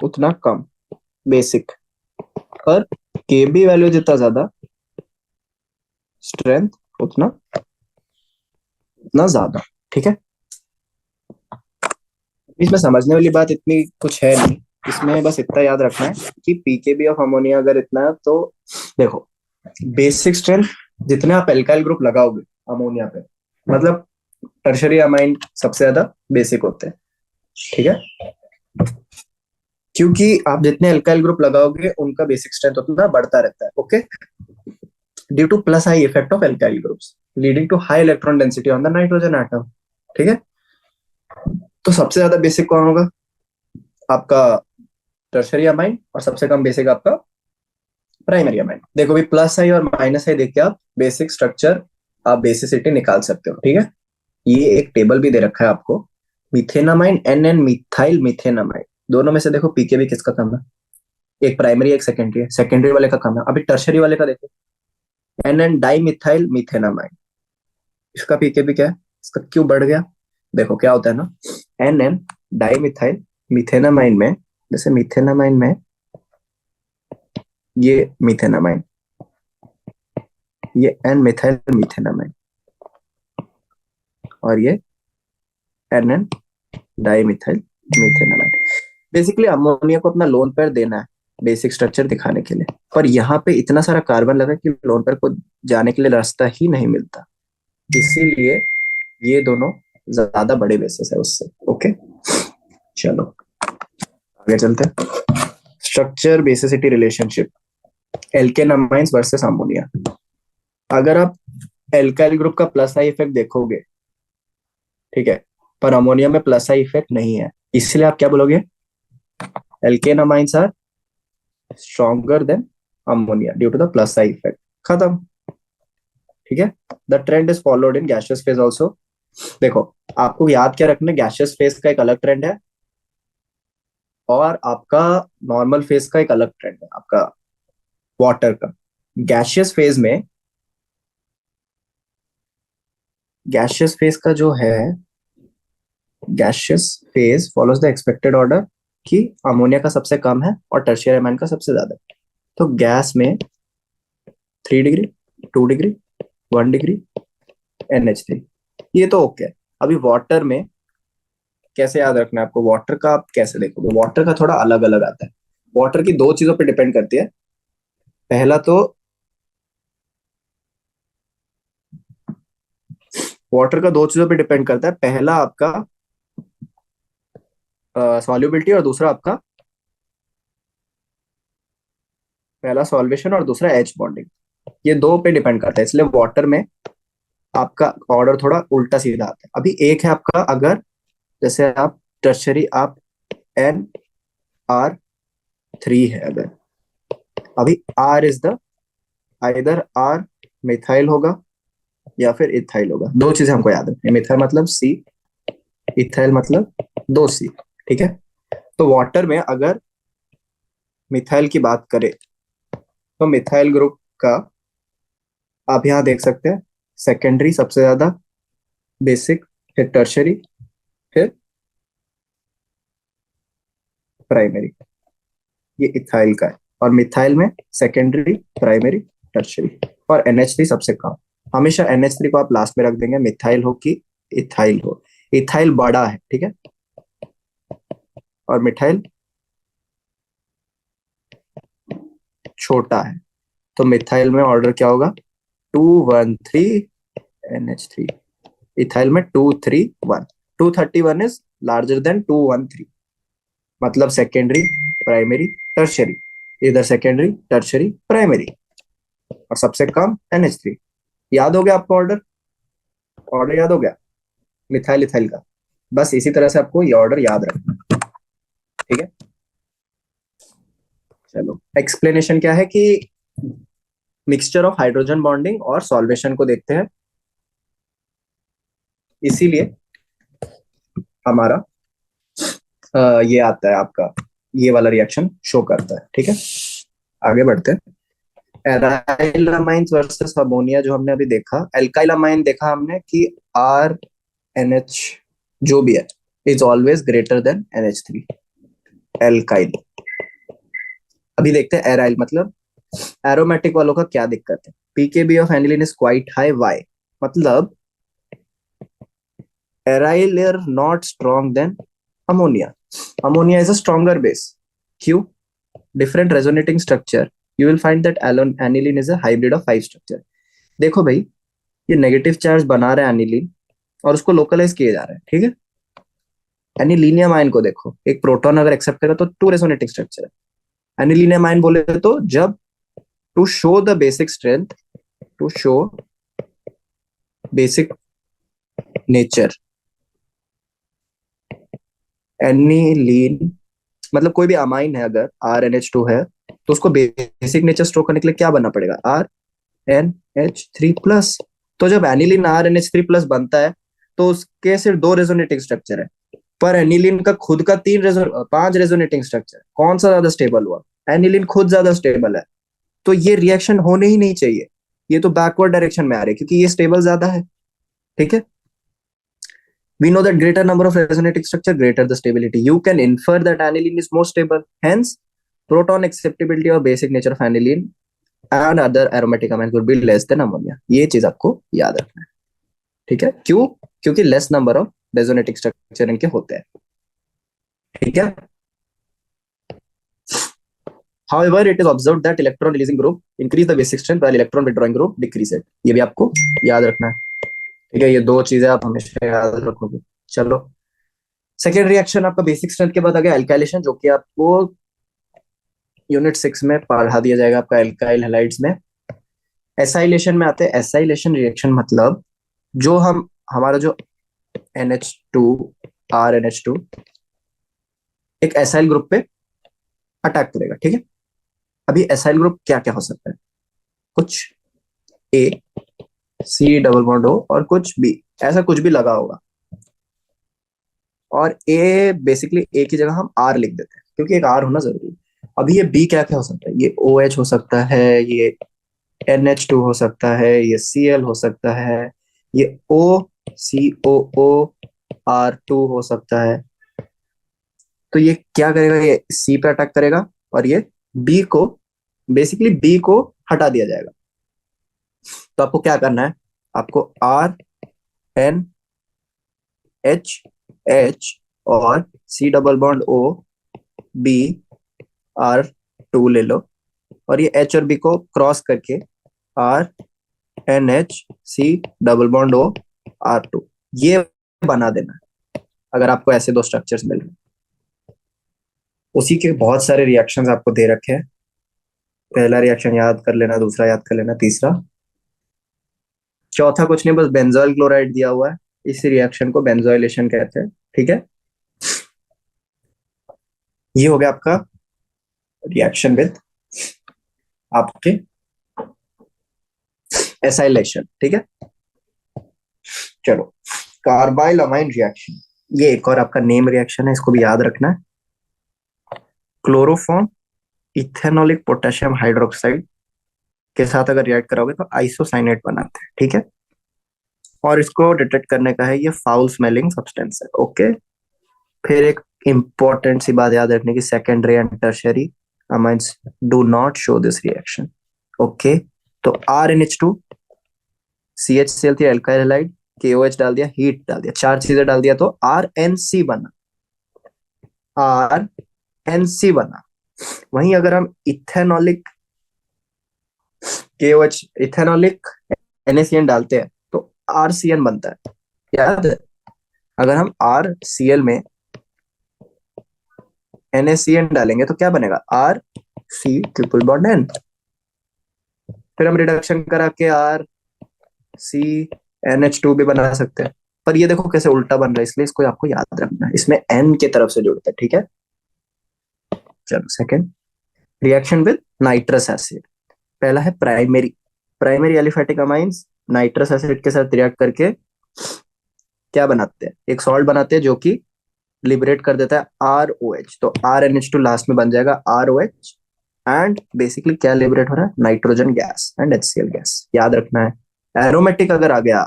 उतना कम बेसिक, पर केबी वैल्यू जितना ज्यादा स्ट्रेंथ उतना उतना ज्यादा। ठीक है, इसमें समझने वाली बात इतनी कुछ है नहीं, इसमें बस इतना याद रखना है कि पीकेबी ऑफ अमोनिया अगर इतना है, तो देखो बेसिक स्ट्रेंथ जितने आप एल्काइल ग्रुप लगाओगे अमोनिया पे, मतलब टर्शरी अमाइन सबसे ज्यादा बेसिक होते हैं। ठीक है, क्योंकि आप जितने एल्काइल ग्रुप लगाओगे उनका बेसिक स्ट्रेंथ उतना बढ़ता रहता है। Okay, due to plus I effect of alkyl groups leading to high electron density on the nitrogen atom. ठीक है, तो सबसे ज्यादा बेसिक कौन होगा, आपका टर्शरी अमाइन, और सबसे कम बेसिक आपका प्राइमरी अमाइन। देखो भी प्लस आई और माइनस आई देख के आप बेसिक स्ट्रक्चर, आप बेसिसिटी निकाल सकते हो। ठीक है, ये एक टेबल भी दे रखा है आपको, methanamine N N methyl methanamine, दोनों में से देखो पीकेबी किसका कम है, एक प्राइमरी एक सेकेंडरी है, सेकेंडरी वाले का कम है। अभी टर्शरी वाले का देखो, N N di methyl methanamine, इसका पीकेबी क्या है, इसका क्यों बढ़ गया, देखो क्या होता है ना, N N di methyl methanamine में, जैसे मीथेनामाइन में ये मीथेनामाइन, ये एन मिथाइल मीथेनामाइन, और ये N N di methyl methanamine. Basically ammonia को अपना लोन पेयर देना है, बेसिक स्ट्रक्चर दिखाने के लिए। पर यहाँ पे इतना सारा कार्बन लगा कि लोन पेयर को जाने के लिए रास्ता ही नहीं मिलता, इसीलिए ये दोनों ज्यादा बड़े बेसिस है उससे। ओके, चलो आगे चलते हैं। Structure basicity relationship, alkane amines versus ammonia. अगर आप एल्काइल ग्रुप का प्लस आई इफेक्ट देखोगे, ठीक है, पर अमोनिया में प्लस आई इफेक्ट नहीं है, इसलिए आप क्या बोलोगे, alkane amines are stronger than ammonia due to the plus I effect. खत्म, ठीक है। The trend is followed in gaseous phase also. देखो, आपको याद क्या रखना है, गैसियस फेज का एक अलग ट्रेंड है और आपका नॉर्मल फेज का एक अलग ट्रेंड है, आपका वाटर का। गैसियस फेज में, गैसियस फेज का जो है, gaseous phase follows the expected order कि अमोनिया का सबसे कम है और टर्शियरी अमाइन का सबसे ज्यादा है। तो गैस में 3 डिग्री, 2 डिग्री, 1 डिग्री, NH3, ये तो ओके है। अभी वाटर में कैसे याद रखना है आपको, वाटर का आप कैसे देखोगे, वाटर का थोड़ा अलग अलग आता है। वाटर की दो चीजों पे डिपेंड करती है। पहला तो वाटर का दो चीजों पे डिपेंड करता है, पहला आपका सॉल्युबिलिटी और दूसरा आपका, पहला सॉल्वेशन और दूसरा एच बॉन्डिंग, ये दो पे डिपेंड करता है। इसलिए वाटर में आपका ऑर्डर थोड़ा उल्टा सीधा आता है। अभी एक है आपका, अगर जैसे आप टर्शरी, आप NR3 है, अगर अभी R is the, either R methyl होगा या फिर इथाइल होगा। दो चीजें हमको याद रखनी है, मिथाइल मतलब C, इथाइल मतलब 2C, ठीक है। तो वाटर में अगर मिथाइल की बात करें तो मिथाइल ग्रुप का आप यहाँ देख सकते हैं, सेकेंडरी सबसे ज्यादा, बेसिक, फिर टर्शरी, फिर प्राइमरी, ये इथाइल का है। और मिथाइल में सेकेंडरी, प्राइमरी, टर्शरी, और NH3 सबसे कम। हमेशा NH3 को आप लास्ट में रख देंगे, मिथाइल हो कि इथाइल हो। इथाइल बड़ा है, ठीक है, और मिथाइल छोटा है। तो मिथाइल में ऑर्डर क्या होगा, 213 NH3। इथाइल में 231, 231 इज लार्जर देन 213, मतलब सेकेंडरी, प्राइमरी, टर्शरी, इधर सेकेंडरी, टर्शरी, प्राइमरी, और सबसे कम NH3। याद हो गया आपको ऑर्डर, ऑर्डर याद हो गया मिथाइल इथाइल का। बस इसी तरह से आपको ये ऑर्डर याद रखना, ठीक है। चलो, एक्सप्लेनेशन क्या है कि मिक्सचर ऑफ हाइड्रोजन बॉन्डिंग और सॉल्वेशन को देखते हैं, इसीलिए हमारा ये आता है आपका, ये वाला रिएक्शन शो करता है, ठीक है। आगे बढ़ते हैं। एराइल अमाइंस वर्सेस अमोनिया जो हमने अभी देखा, एल्काइल अमाइन देखा हमने कि RNH जो भी है is always greater than NH3, alkyl. अभी देखते हैं एराइल, मतलब एरोमेटिक वालों का क्या दिक्कत है। PKb of aniline is quite high, why, मतलब aryl are not strong than ammonia, ammonia is a stronger base. क्यों, different resonating structure, you will find that aniline is a hybrid of 5 structure. देखो भाई, ये negative charge बना रहा है aniline और उसको लोकलाइज किए जा रहा है, ठीक है। एनिलीनियम आयन को देखो, एक प्रोटॉन अगर एक्सेप्ट करेगा तो 2 रेजोनेटिंग स्ट्रक्चर है। एनिलीनियम आयन बोले तो जब to show the basic strength, to show basic nature, aniline मतलब कोई भी अमाइन है, अगर RNH2 है तो उसको बेसिक नेचर स्टोर करने के लिए क्या बनना पड़ेगा, RNH3 प्लस। तो जब एनिलीन RNH3 प्लस बनता है तो उसके सिर्फ 2 रेजोनेटिंग स्ट्रक्चर है, पर एनिलीन का खुद का 5 रेजोनेटिंग स्ट्रक्चर। कौन सा ज्यादा स्टेबल हुआ, एनिलीन खुद ज्यादा स्टेबल है। तो ये रिएक्शन होने ही नहीं चाहिए, ये तो बैकवर्ड डायरेक्शन में आ रही है क्योंकि ये स्टेबल ज्यादा है, ठीक है। We know that greater number of resonating structure, greater the stability. You can infer that aniline is more stable. Hence, proton acceptability or basic nature of aniline and other aromatic amines would be less than ammonia. ये चीज आपको याद रखना है, ठीक है। क्यों, क्योंकि less number of resonating structure इनके होते हैं, ठीक है। However, it is observed that electron releasing group increase the basic strength while electron withdrawing group decrease it. ये भी आपको याद रखना है, ठीक है? ये दो चीजें आप हमेशा याद रखोगे। चलो, सेकेंड रिएक्शन आपका बेसिक स्ट्रेंथ के बाद आ गया एल्काइलेशन, जो कि आपको यूनिट 6 में पढ़ा दिया जाएगा आपका एल्काइल हैलाइड्स में। एसाइलेशन में आते हैं। एसाइलेशन रिएक्शन मतलब जो हम हमारा जो NH2 RNH2 एक एसाइल ग्रुप पे अटैक करेगा, ठीक है? अभी एसाइल ग्रुप क्या क्या हो सकता है? कुछ A C double bond O और कुछ B, ऐसा कुछ भी लगा होगा। और A बेसिकली A की जगह हम R लिख देते हैं क्योंकि एक R होना जरूरी है। अभी ये B क्या क्या हो सकता है? ये OH हो सकता है, ये NH2 हो सकता है, ये Cl हो सकता है, ये OCOOR2 हो सकता है। तो ये क्या करेगा? ये C पे अटैक करेगा और ये B को बेसिकली B को हटा दिया जाएगा। तो आपको क्या करना है? आपको RNH और C double bond O BR2 ले लो और ये H और B को क्रॉस करके RNHC डबल बॉन्ड OR2 ये बना देना, अगर आपको ऐसे दो स्ट्रक्चर्स मिल रहे हैं। उसी के बहुत सारे रिएक्शंस आपको दे रखे हैं। पहला रिएक्शन याद कर लेना, दूसरा याद कर लेना, तीसरा, चौथा कुछ नहीं, बस बेंजोइल क्लोराइड दिया हुआ है। इस रिएक्शन को बेंजोइलेशन कहते हैं, ठीक है? ये हो गया आपका रिएक्शन विद आपके एसाइलेशन, ठीक है? चलो, कार्बाइल अमाइन रिएक्शन, ये एक और आपका नेम रिएक्शन है, इसको भी याद रखना है। क्लोरोफॉर्म इथेनॉलिक पोटेशियम हाइड्रोक्साइड के साथ अगर रिएक्ट कराओगे तो आइसोसाइनेट बनाते हैं, ठीक है? और इसको डिटेक्ट करने का है, ये फाउल स्मेलिंग सब्सटेंस है, ओके? फिर एक इंपॉर्टेंट सी बात याद रखने की, secondary and tertiary amines do not show this reaction, okay? तो RNH2 CHCl3 alkyl halide, KOH डाल दिया, हीट डाल दिया, चार चीजें डाल दिया तो RNC बना, RNC बना। वहीं अगर हम इथेनॉलिक KOH इथेनॉलिक NaCN डालते हैं तो RCN बनता है, याद है? अगर हम RCl में NaCN डालेंगे तो क्या बनेगा? RC triple bond N। फिर हम रिडक्शन करा के RCNH2 भी बना सकते हैं, पर ये देखो कैसे उल्टा बन रहा है, इसलिए इसको आपको याद रखना है, इसमें N की तरफ से जुड़ता है, ठीक है? चलो, second reaction with nitrous acid. पहला है primary aliphatic amines nitrous acid के साथ रिएक्ट करके क्या बनाते हैं? एक सॉल्ट बनाते हैं जो कि लिबरेट कर देता है ROH, तो RNH2 लास्ट में बन जाएगा ROH, एंड बेसिकली क्या लिबरेट हो रहा है? Nitrogen gas and HCl gas, याद रखना है। एरोमेटिक अगर आ गया,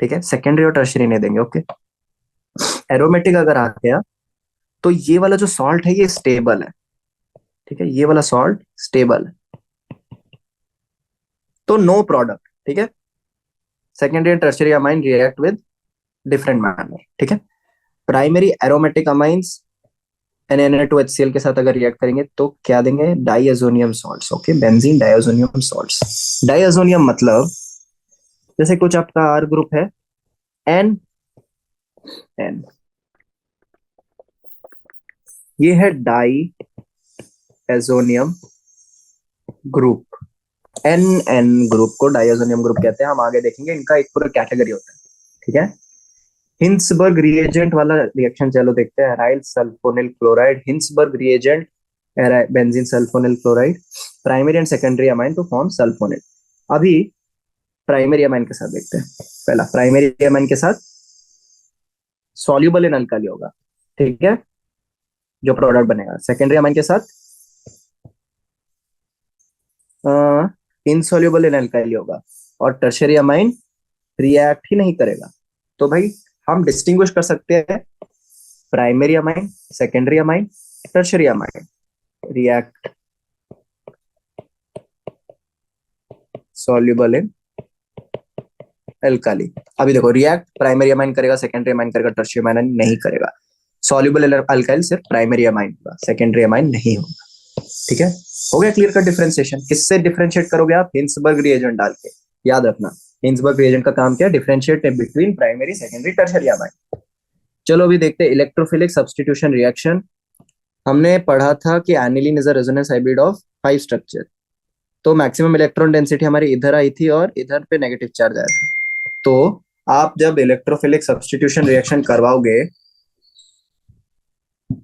ठीक है, सेकेंडरी और टर्शियरी नहीं देंगे, ओके? एरोमेटिक अगर आ गया तो ये वाला जो सॉल्ट है ये स्टेबल है, ठीक है? ये वाला सॉल्ट स्टेबल है, तो नो प्रोडक्ट, ठीक है? Secondary and tertiary amine react with different manner, ठीक है? प्राइमरी एरोमेटिक अमाइंस Na2HCl के साथ अगर रिएक्ट करेंगे तो क्या देंगे? Diazonium salts, okay? Benzene diazonium salts. Diazonium मतलब जैसे कुछ आपका R ग्रुप है N, ये है डाइअजोनियम ग्रुप, NN ग्रुप को डाइअजोनियम ग्रुप कहते हैं। हम आगे देखेंगे, इनका एक पूरा कैटेगरी होता है, ठीक है? हिंसबर्ग रिएजेंट वाला रिएक्शन चलो देखते हैं। Aryl sulfonyl chloride, Hinsberg reagent, benzene sulfonyl chloride, primary and secondary amine to form sulfonyl. अभी प्राइमरी अमाइन के साथ देखते हैं। पहला प्राइमरी अमाइन के साथ सॉल्युबल इन अल्काली होगा, ठीक है, जो प्रोडक्ट बनेगा। सेकेंडरी अमाइन के साथ इनसॉल्युबल इन अल्काली होगा, और टर्शियरी अमाइन रिएक्ट ही नहीं करेगा। तो भाई हम डिस्टिंग्विश कर सकते हैं primary amine, secondary amine, tertiary amine. React soluble in alkali. अभी देखो, रिएक्ट प्राइमरी अमाइन करेगा, सेकेंडरी अमाइन करेगा, टर्शियरी अमाइन नहीं करेगा। सॉल्युबल अल्काइल सिर्फ प्राइमरी अमाइन होगा, सेकेंडरी अमाइन नहीं होगा। ठीक है, हो गया क्लियर कट डिफरेंशिएशन। किससे डिफरेंशिएट करोगे आप? हिंसबर्ग रिएजेंट डाल के। याद रखना, हिंसबर्ग रिएजेंट का काम क्या है? Differentiate between primary secondary tertiary amine. चलो अभी देखते हैं इलेक्ट्रोफिलिक सब्स्टिट्यूशन रिएक्शन। हमने पढ़ा था कि aniline is a resonance hybrid of 5 structure. तो मैक्सिमम इलेक्ट्रॉन डेंसिटी हमारी इधर आई थी और इधर पे नेगेटिव चार्ज आया था। तो आप जब इलेक्ट्रोफिलिक सब्स्टिट्यूशन रिएक्शन करवाओगे,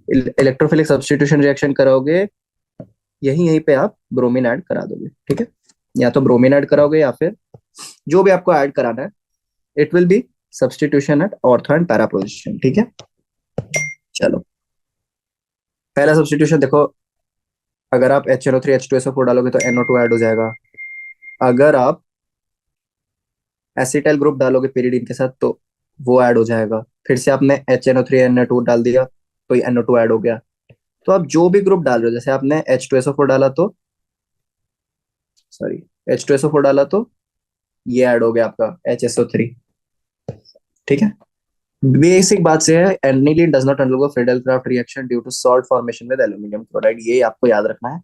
इलेक्ट्रोफिलिक सब्स्टिट्यूशन रिएक्शन कराओगे, यहीं पे आप ब्रोमीन ऐड करा दोगे। ठीक है, या तो ब्रोमीन ऐड कराओगे या फिर जो भी आपको ऐड कराना है, it will be substitution at ortho and para position. ठीक है, चलो पहला सब्स्टिट्यूशन देखो। अगर आप HNO3 H2SO4 डालोगे तो NO2 ऐड हो जाएगा। अगर आप एसिटाइल ग्रुप डालोगे pyridine के साथ तो वो ऐड हो जाएगा। फिर से आपने HNO3 Na2 डाल दिया तो ये NO2 ऐड हो गया। तो आप जो भी ग्रुप डाल रहे हो, जैसे आपने H2SO4 डाला तो सॉरी H2SO4 डाला तो ये ऐड हो गया आपका HSO3। ठीक है, बेसिक बात से है, aniline does not undergo Friedel Craft reaction due to salt formation with aluminium chloride. ये आपको याद रखना है।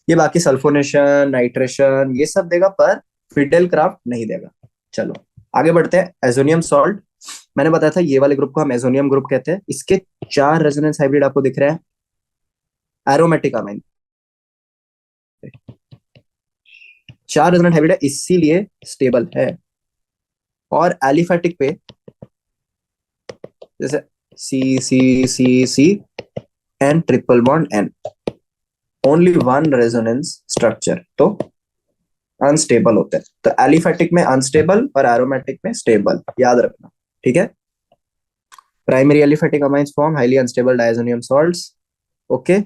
ये बाकी सल्फोनेशन, नाइट्रेशन ये सब देगा पर फ्रीडेल क्राफ्ट नहीं देगा। चलो आगे बढ़ते हैं। एजोनियम सॉल्ट, मैंने बताया था ये वाले ग्रुप को हम एजोनियम ग्रुप कहते हैं। इसके 4 रेजोनेंस हाइब्रिड आपको दिख रहे हैं एरोमेटिक अमाइन। 4 रेजोनेंस हाइब्रिड है इसीलिए स्टेबल है। और एलिफेटिक पे जैसे C C C C N triple bond N, only one resonance structure, तो अनस्टेबल होते हैं। तो एलिफेटिक में अनस्टेबल और एरोमेटिक में स्टेबल, याद रखना। ठीक है, primary aliphatic amines form highly unstable diazonium salts. Okay,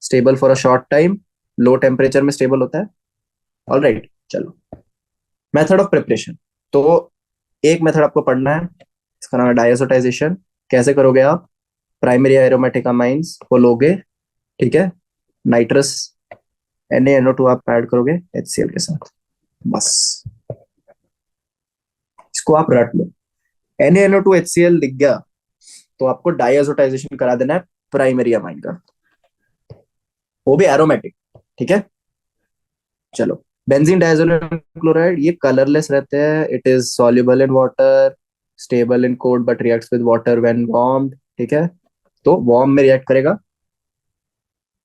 stable for a short time, low temperature में स्टेबल होता है। ऑलराइट, चलो मेथड ऑफ प्रिपरेशन। तो एक मेथड आपको पढ़ना है, इसका नाम है डायसोटाइजेशन। कैसे करोगे आप? प्राइमरी एरोमेटिक अमाइंस को लोगे, ठीक है, नाइट्रस NaNO2 आप ऐड करोगे HCl के साथ, बस इसको आप रट लो। NaNO2 HCl दिख गया तो आपको डायसोटाइजेशन करा देना है प्राइमरी अमाइन का, वो भी एरोमेटिक। ठीक है, चलो बेंजीन डायजोनियम क्लोराइड, ये कलरलेस रहते हैं। It is soluble in water, stable in cold but reacts with water when warmed. ठीक है, तो वार्म में रिएक्ट करेगा।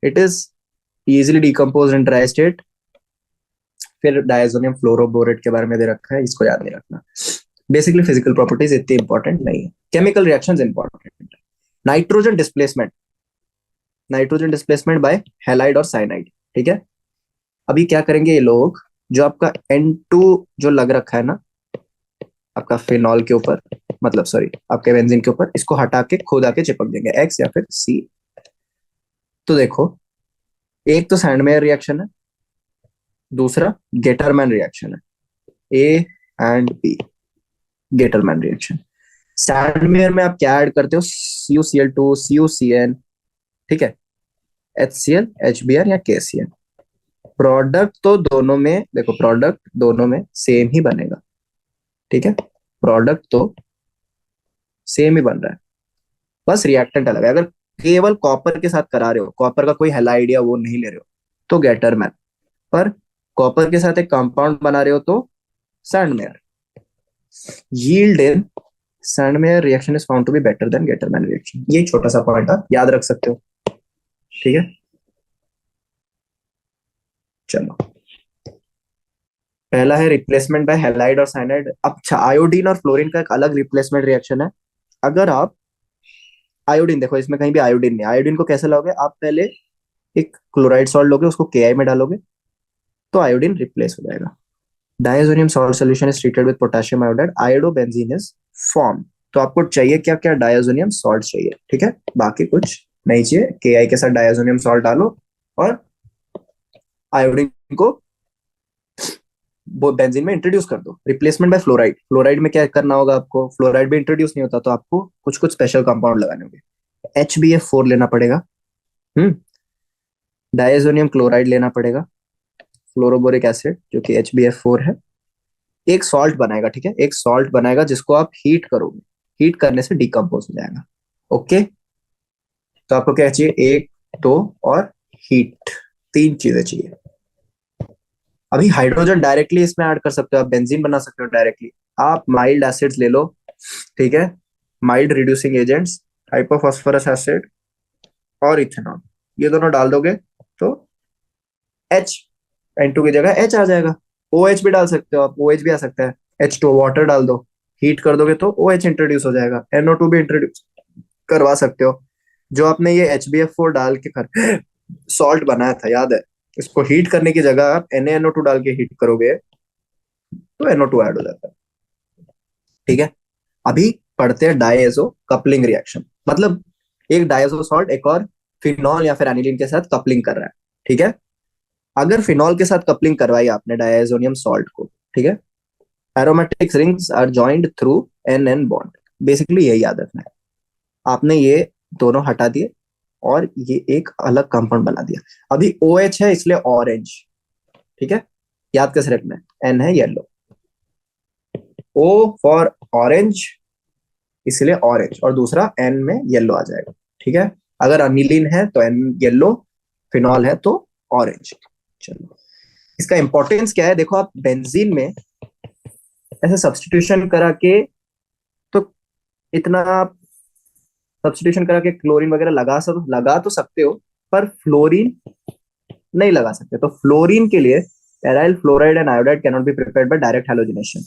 It is easily decompose in dry state. फिर डायजोनियम फ्लोरोबोरेट के बारे में दे रखा है, इसको याद नहीं रखना। बेसिकली फिजिकल प्रॉपर्टीज इतनी इंपॉर्टेंट नहीं है, chemical reactions important. Nitrogen displacement, nitrogen displacement bye halide और साइनाइड। ठीक है, अभी क्या करेंगे ये लोग, जो आपका N2 जो लग रखा है ना आपका फिनॉल के ऊपर, मतलब सॉरी आपके बेंजीन के ऊपर, इसको हटा के खुद आके चिपक देंगे X या फिर C। तो देखो, एक तो सैंडमेयर रिएक्शन है, दूसरा गेटरमैन रिएक्शन है। A and B, Gattermann reaction. Sandmeyer में आप क्या ऐड करते हो? CuCl2 CuCN, ठीक है, HCl HBr या KCl। प्रोडक्ट तो दोनों में देखो, प्रोडक्ट दोनों में सेम ही बनेगा। ठीक है, प्रोडक्ट तो सेम ही बन रहा है, बस रिएक्टेंट अलग है। अगर केवल कॉपर के साथ करा रहे हो, कॉपर का कोई हैलाइड या वो नहीं ले रहे हो, तो गेटरमैन। पर कॉपर के साथ एक कंपाउंड बना रहे हो तो Sandmeyer. Yield in Sandmeyer reaction is found to be better than Gattermann reaction. ये छोटा सा पॉइंट आप याद रख सकते हो। ठीक है, चलो पहला है रिप्लेसमेंट बाय हैलाइड और साइनाइड। अच्छा, आयोडीन और फ्लोरीन का एक अलग रिप्लेसमेंट रिएक्शन है। अगर आप आयोडीन देखो, इसमें कहीं भी आयोडीन नहीं, आयोडीन को कैसे लाओगे आप? पहले एक क्लोराइड सॉल्ट लोगे, उसको Ki में डालोगे तो आयोडीन रिप्लेस हो जाएगा। Diazonium salt solution is treated with potassium iodide, iodobenzene is form. तो आपको चाहिए क्या क्या? डायजोनियम सॉल्ट चाहिए। ठीक है, बाकी कुछ नहीं चाहिए। Ki के साथ डायजोनियम सॉल्ट डालो और आयोडीन को वो बेंजीन में इंट्रोड्यूस कर दो। रिप्लेसमेंट बाय फ्लोराइड, फ्लोराइड में क्या करना होगा आपको? फ्लोराइड भी इंट्रोड्यूस नहीं होता तो आपको कुछ कुछ स्पेशल कंपाउंड लगाने होंगे। HBF4 लेना पड़ेगा, डायजोनियम क्लोराइड लेना पड़ेगा, फ्लोरोबोरिक एसिड जो कि HBF4 है, एक सॉल्ट बनाएगा। ठीक है, एक सॉल्ट बनाएगा जिसको आप हीट करोगे, हीट करने से डिकम्पोज हो जाएगा। ओके, तो आपको क्या चाहिए? एक, दो और हीट। तीन चीजें चाहिए। अभी हाइड्रोजन डायरेक्टली इसमें ऐड कर सकते हो, आप बेंजीन बना सकते हो डायरेक्टली। आप माइल्ड एसिड्स ले लो, ठीक है, mild reducing agents, hypophosphorous acid और इथेनॉल, ये दोनों डाल दोगे तो H, N2 की जगह H आ जाएगा। OH भी डाल सकते हो आप, OH भी आ सकता है। H2 वाटर डाल दो, हीट कर दोगे तो OH इंट्रोड्यूस हो जाएगा। NO2 भी इंट्रोड्यूस करवा सकते हो। जो आपने ये HbF4 डाल के कर सॉल्ट बनाया था, याद है, इसको हीट करने की जगह आप NaNO2 डाल के हीट करोगे तो NO2 ऐड हो जाता है। ठीक है, अभी पढ़ते हैं डायएजो कपलिंग रिएक्शन। मतलब एक डायएजो सॉल्ट एक और फिनॉल या फिर एनिलीन के साथ कपलिंग कर रहा है। ठीक है, अगर फिनॉल के साथ कपलिंग करवाई आपने डायजोनियम सॉल्ट को, ठीक है, aromatic rings are joined through NN bond. Basically यही याद रखना है। आपने ये दोनों हटा दिए और ये एक अलग कंपाउंड बना दिया। अभी OH है इसलिए ऑरेंज, ठीक है, याद कैसे रखना है, N है येलो, O फॉर ऑरेंज इसलिए ऑरेंज, और दूसरा N में येलो आ जाएगा। ठीक है, अगर अनिलीन है तो N येलो, फिनॉल है तो ऑरेंज। चलो, इसका इंपॉर्टेंस क्या है, देखो आप बेंजीन में ऐसे सब्स्टिट्यूशन करा के, तो इतना आप सब्स्टिट्यूशन करा के क्लोरीन वगैरह लगा तो सकते हो, पर फ्लोरीन नहीं लगा सकते। तो फ्लोरीन के लिए aryl fluoride and iodide cannot be prepared by direct halogenation.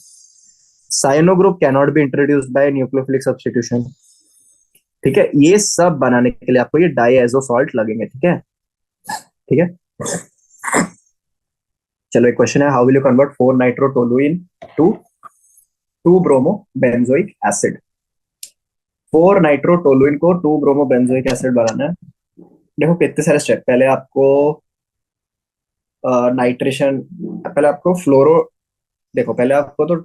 Cyano group cannot be introduced by nucleophilic substitution. ठीक है, ये सब बनाने के लिए आपको ये डाइएजो सॉल्ट लगेंगे। ठीक है, ठीक है। चलो, एक क्वेश्चन है, how will you convert 4 nitrotoluene to 2 bromo benzoic acid. 4 nitrotoluene को 2 ब्रोमो बेंजोइक एसिड बनाना है। देखो कितने सारे स्टेप, पहले आपको नाइट्रेशन, पहले आपको फ्लोरो, देखो पहले आपको तो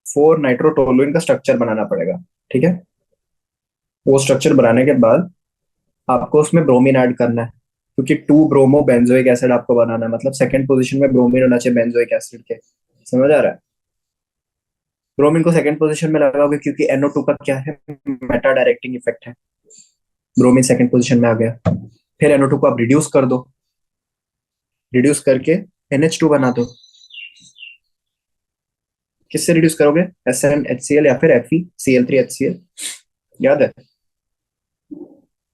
4 नाइट्रोटोलुइन का स्ट्रक्चर बनाना पड़ेगा। ठीक है, वो स्ट्रक्चर बनाने के बाद आपको उसमें ब्रोमीन ऐड करना है, क्योंकि 2 ब्रोमो बेंजोइक एसिड आपको बनाना है, मतलब सेकंड पोजीशन में ब्रोमीन होना चाहिए बेंजोइक एसिड के। समझ आ रहा है? ब्रोमीन को सेकंड पोजीशन में लगाओगे क्योंकि NO2 का क्या है, मेटा डायरेक्टिंग इफेक्ट है। ब्रोमीन सेकंड पोजीशन में आ गया, फिर NO2 को आप रिड्यूस कर दो, रिड्यूस करके NH2 बना दो। किससे रिड्यूस करोगे, SnHCl या फिर FeCl3HCl, याद है,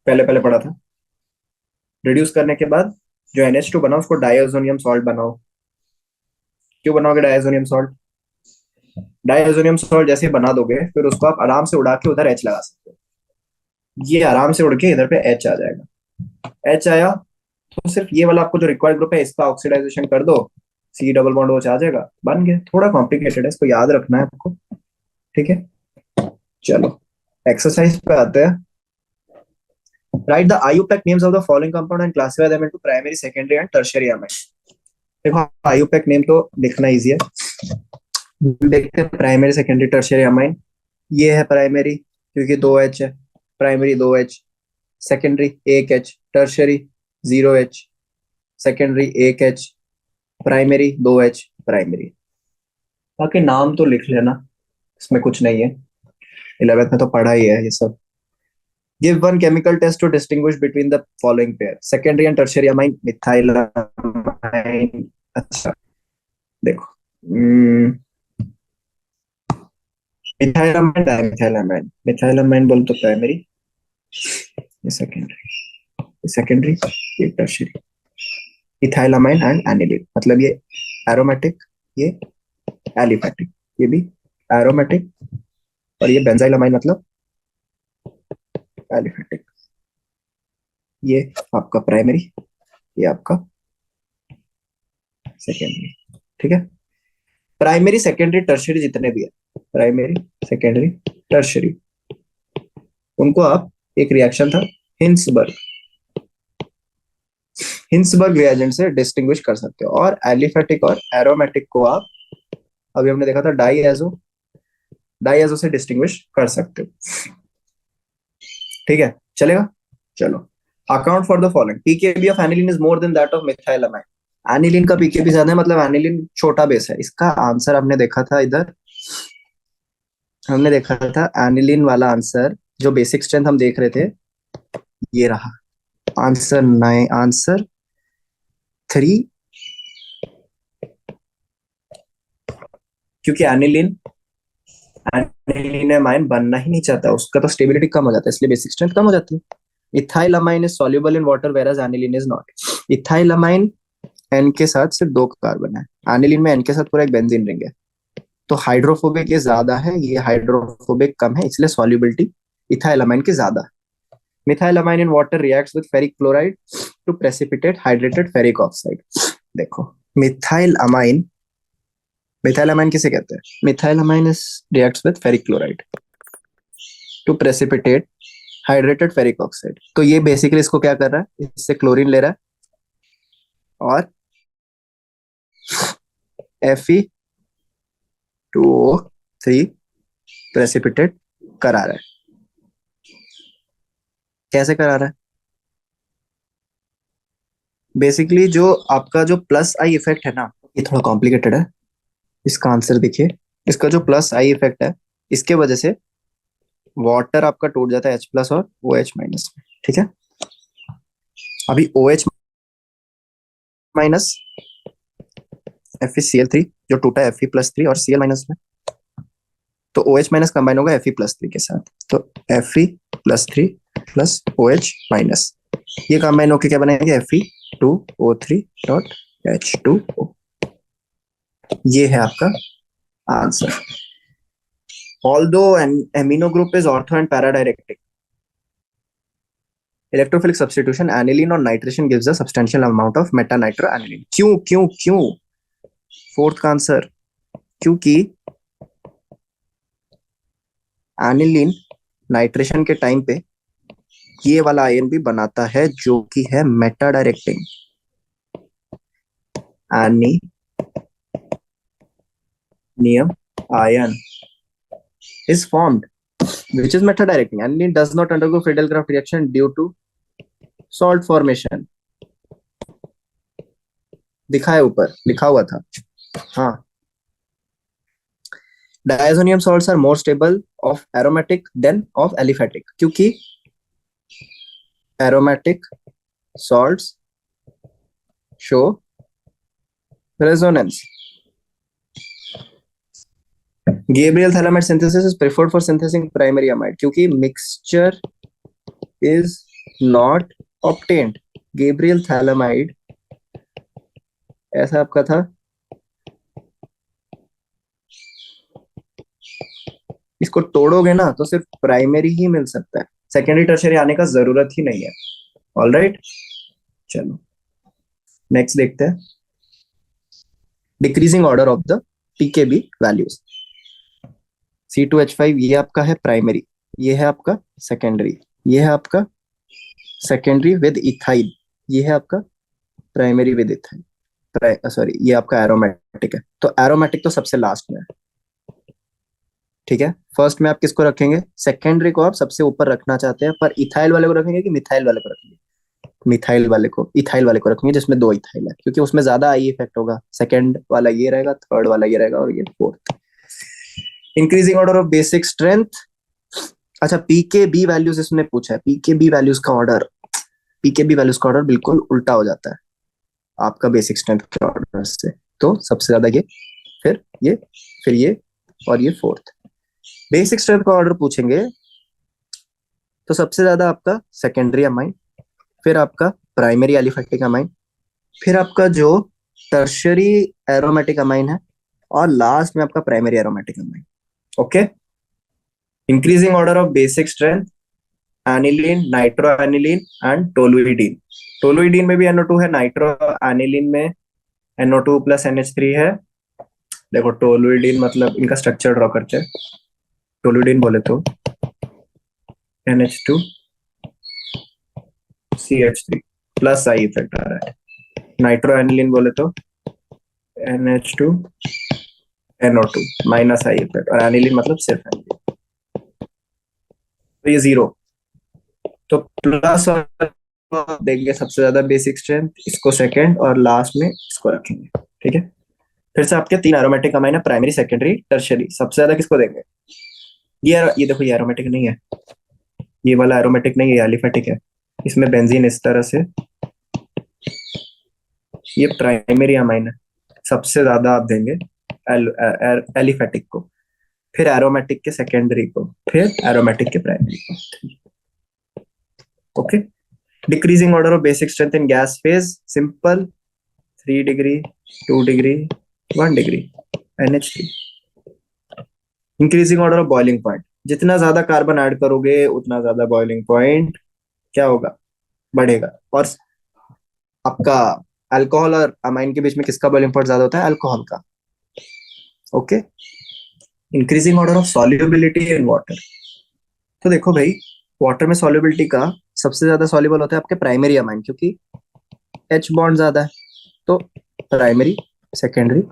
पहले पहले पढ़ा था। रिड्यूस करने के बाद जो NH2 बना उसको डायजोनियम सॉल्ट बनाओ। क्यों बनाओगे डायजोनियम सॉल्ट, डायजोनियम सॉल्ट जैसे बना दोगे फिर उसको आप आराम से उड़ा के उधर H लगा सकते हो। ये आराम से उड़ के इधर पे H आ जाएगा। H आया तो सिर्फ ये वाला आपको जो रिक्वायर्ड ग्रुप है इसका ऑक्सीडाइजेशन कर दो, C डबल बॉन्ड OH आ जाएगा, बन गया। थोड़ा कॉम्प्लिकेटेड है, इसको याद रखना है आपको। ठीक है, चलो एक्सरसाइज पे आते हैं। Right the IUPAC names of the following compound and classify them into primary, secondary and tertiary amine. देखो IUPAC नेम तो लिखना इजी है, देखते हैं प्राइमरी सेकेंडरी टर्शियरी अमाइन। ये है प्राइमरी क्योंकि 2H है, primary 2H, secondary 1H, tertiary 0H, secondary 1H, primary 2H, primary. बाकी नाम तो लिख लेना, इसमें कुछ नहीं है, 11th में तो पढ़ा ही है ये सब। Give one chemical test to distinguish between the following pair, secondary and tertiary amine, methylamine। अच्छा देखो, मिथाइलामाइन डाइमिथाइलामाइन, मिथाइलामाइन बोल तो प्राइमरी, ये सेकेंडरी, ये सेकेंडरी, ये टर्शियरी। इथाइलामाइन एंड एनिलीन, मतलब ये एरोमेटिक, ये एलिफेटिक, ये भी एरोमेटिक, और ये बेंजाइलामाइन मतलब एलिफेटिक। ये आपका प्राइमरी, ये आपका सेकेंडरी। ठीक है, प्राइमरी सेकेंडरी टर्शियरी जितने भी है, प्राइमरी सेकेंडरी टर्शियरी, उनको आप, एक रिएक्शन था हिंसबर्ग, हिंसबर्ग रिएजेंट से डिस्टिंग्विश कर सकते हो। और एलिफेटिक और एरोमेटिक को आप, अभी हमने देखा था डाइएजो, डाइएजो से डिस्टिंग्विश कर सकते हो। ठीक है, चलेगा। चलो, account for the following, pKb of aniline is more than that of methylamine. Aniline का पीकेबी ज्यादा है, मतलब एनिलीन छोटा बेस है। इसका आंसर हमने देखा था इधर, हमने देखा था एनिलीन वाला आंसर, जो बेसिक स्ट्रेंथ हम देख रहे थे, ये रहा आंसर। 9, आंसर 3, क्योंकि एनिलीन एनिलीन अमाइन बनना ही नहीं चाहता, उसका तो स्टेबिलिटी कम हो जाता है, इसलिए बेसिक स्ट्रेंथ कम हो जाती है. Ethyl amine is soluble in water whereas aniline is not. Ethyl amine N के साथ सिर्फ 2 कार्बन है, एनिलीन में एन के साथ पूरा एक बेंजीन रिंग है, तो हाइड्रोफोबिक ये ज्यादा है, ये हाइड्रोफोबिक कम है, इसलिए सॉल्युबिलिटी इथाइलामाइन की ज्यादा है. Methylamine in water reacts with ferric chloride to precipitate hydrated ferric oxide. देखो मिथाइलामाइन, मिथाइलामाइन किसे कहते हैं? Methylamine is reacts with ferric chloride to precipitate hydrated ferric oxide. तो ये बेसिकली इसको क्या कर रहा है, इससे क्लोरीन ले रहा है और Fe2O3 प्रेसिपिटेट करा रहा है. कैसे करा रहा है? बेसिकली जो आपका जो प्लस आई इफेक्ट है ना, ये थोड़ा कॉम्प्लिकेटेड है. इसका आंसर देखिए, इसका जो प्लस आई इफेक्ट है, इसके वजह से वाटर आपका टूट जाता है H प्लस और OH माइनस में. ठीक है, अभी OH माइनस FeCl3 जो टूटा है Fe+3 और Cl माइनस में, तो OH माइनस कंबाइन होगा Fe+3 के साथ, तो Fe+3 प्लस OH माइनस, ये कंबाइन होकर क्या बनेगा, Fe2O3.H2O. ये है आपका answer. Although an amino group is ortho and para-dialectic, electrophilic substitution aniline or nitration gives a substantial amount of meta-nitroaniline. क्यों क्यों क्यों? फोर्थ का आंसर, क्योंकि एनिलीन नाइट्रेशन के टाइम पे ये वाला आयन भी बनाता है जो कि है Meta directing. Anilium ion is formed which is meta directing. Aniline does not undergo Friedel-Crafts reaction due to salt formation. दिखा है ऊपर, लिखा हुआ था. हाँ, diazonium salts are more stable of aromatic than of aliphatic, क्योंकि aromatic salts show resonance. Gabriel thalamide synthesis is preferred for synthesizing primary amide, क्योंकि mixture is not obtained. Gabriel thalamide ऐसा आपका था, इसको तोड़ोगे ना तो सिर्फ प्राइमरी ही मिल सकता है, सेकेंडरी टर्शरी आने का जरूरत ही नहीं है. ऑलराइट, चलो नेक्स्ट देखते हैं. Decreasing order of the pKb values. C2H5 ये आपका है प्राइमरी, ये है आपका सेकेंडरी, ये है आपका सेकेंडरी विद इथाइल, ये है आपका प्राइमरी विद इथाइल, सॉरी ये आपका एरोमेटिक है. तो एरोमेटिक तो सबसे लास्ट में है. ठीक है, फर्स्ट में आप किसको रखेंगे? सेकेंडरी को आप सबसे ऊपर रखना चाहते हैं, पर इथाइल वाले को रखेंगे कि मिथाइल वाले को रखेंगे? मिथाइल वाले को, इथाइल वाले को रखेंगे जिसमें 2 इथाइल है, क्योंकि उसमें ज्यादा आई इफेक्ट होगा. सेकेंड वाला ये रहेगा, थर्ड वाला ये रहेगा, और ये fourth. Increasing order of basic strength. अच्छा, पीकेबी वैल्यूज इसने पूछा है. पीकेबी वैल्यूज का ऑर्डर, पीकेबी वैल्यूज का ऑर्डर बिल्कुल उल्टा हो जाता है आपका बेसिक स्ट्रेंथ के ऑर्डर से. तो सबसे ज्यादा ये, फिर ये, फिर ये, और ये फोर्थ. बेसिक स्ट्रेंथ का ऑर्डर पूछेंगे तो सबसे ज्यादा आपका सेकेंडरी अमाइन, फिर आपका प्राइमरी एलिफेटिक अमाइन, फिर आपका जो टर्शियरी एरोमेटिक अमाइन है, और लास्ट में आपका primary aromatic amine. Okay, increasing order of basic strength aniline, nitro aniline and toluidine. Toluidine में भी NO2 है, नाइट्रो एनिलीन में NO2 प्लस NH3 है. देखो टोलुइडीन मतलब इनका स्ट्रक्चर ड्रॉ करते हैं. टोलुइडीन बोले तो NH2 CH3 plus I effect आ रहा है. नाइट्रो एनिलीन बोले तो NH2 NO2 minus I effect, और एनिलीन मतलब सिर्फ एनिलीन. तो ये 0, तो प्लस और देंगे सबसे ज्यादा बेसिक स्ट्रेंथ, इसको सेकंड, और लास्ट में इसको रखेंगे. ठीक है, फिर से आपके 3 एरोमेटिक अमाइन है, प्राइमरी, सेकेंडरी, टर्शियरी. सबसे ज्यादा किसको देंगे? ये देखो, ये एरोमेटिक नहीं है, ये वाला एरोमेटिक नहीं है, एलिफेटिक है. इसमें बेंजीन इस तरह से ये प्राइमरी अमाइन है, सबसे ज्यादा आप देंगे एलिफेटिक को, फिर एरोमेटिक के सेकेंडरी को, फिर एरोमेटिक के प्राइमरी को। Okay. Decreasing order of basic strength in gas phase, simple 3 degree, 2 degree, 1 degree, NH3। Increasing order of boiling point, जितना ज्यादा कार्बन ऐड करोगे उतना ज्यादा बॉइलिंग पॉइंट क्या होगा, बढ़ेगा। और आपका अल्कोहल और अमाइन के बीच में किसका बॉइलिंग पॉइंट ज्यादा होता है, अल्कोहल का। Okay. Increasing order of solubility in water, तो देखो भाई, वाटर में सॉल्युबिलिटी का सबसे ज्यादा सॉल्युबल होता है आपके प्राइमरी अमाइन, क्योंकि H बॉन्ड ज्यादा है, तो प्राइमरी, सेकेंडरी,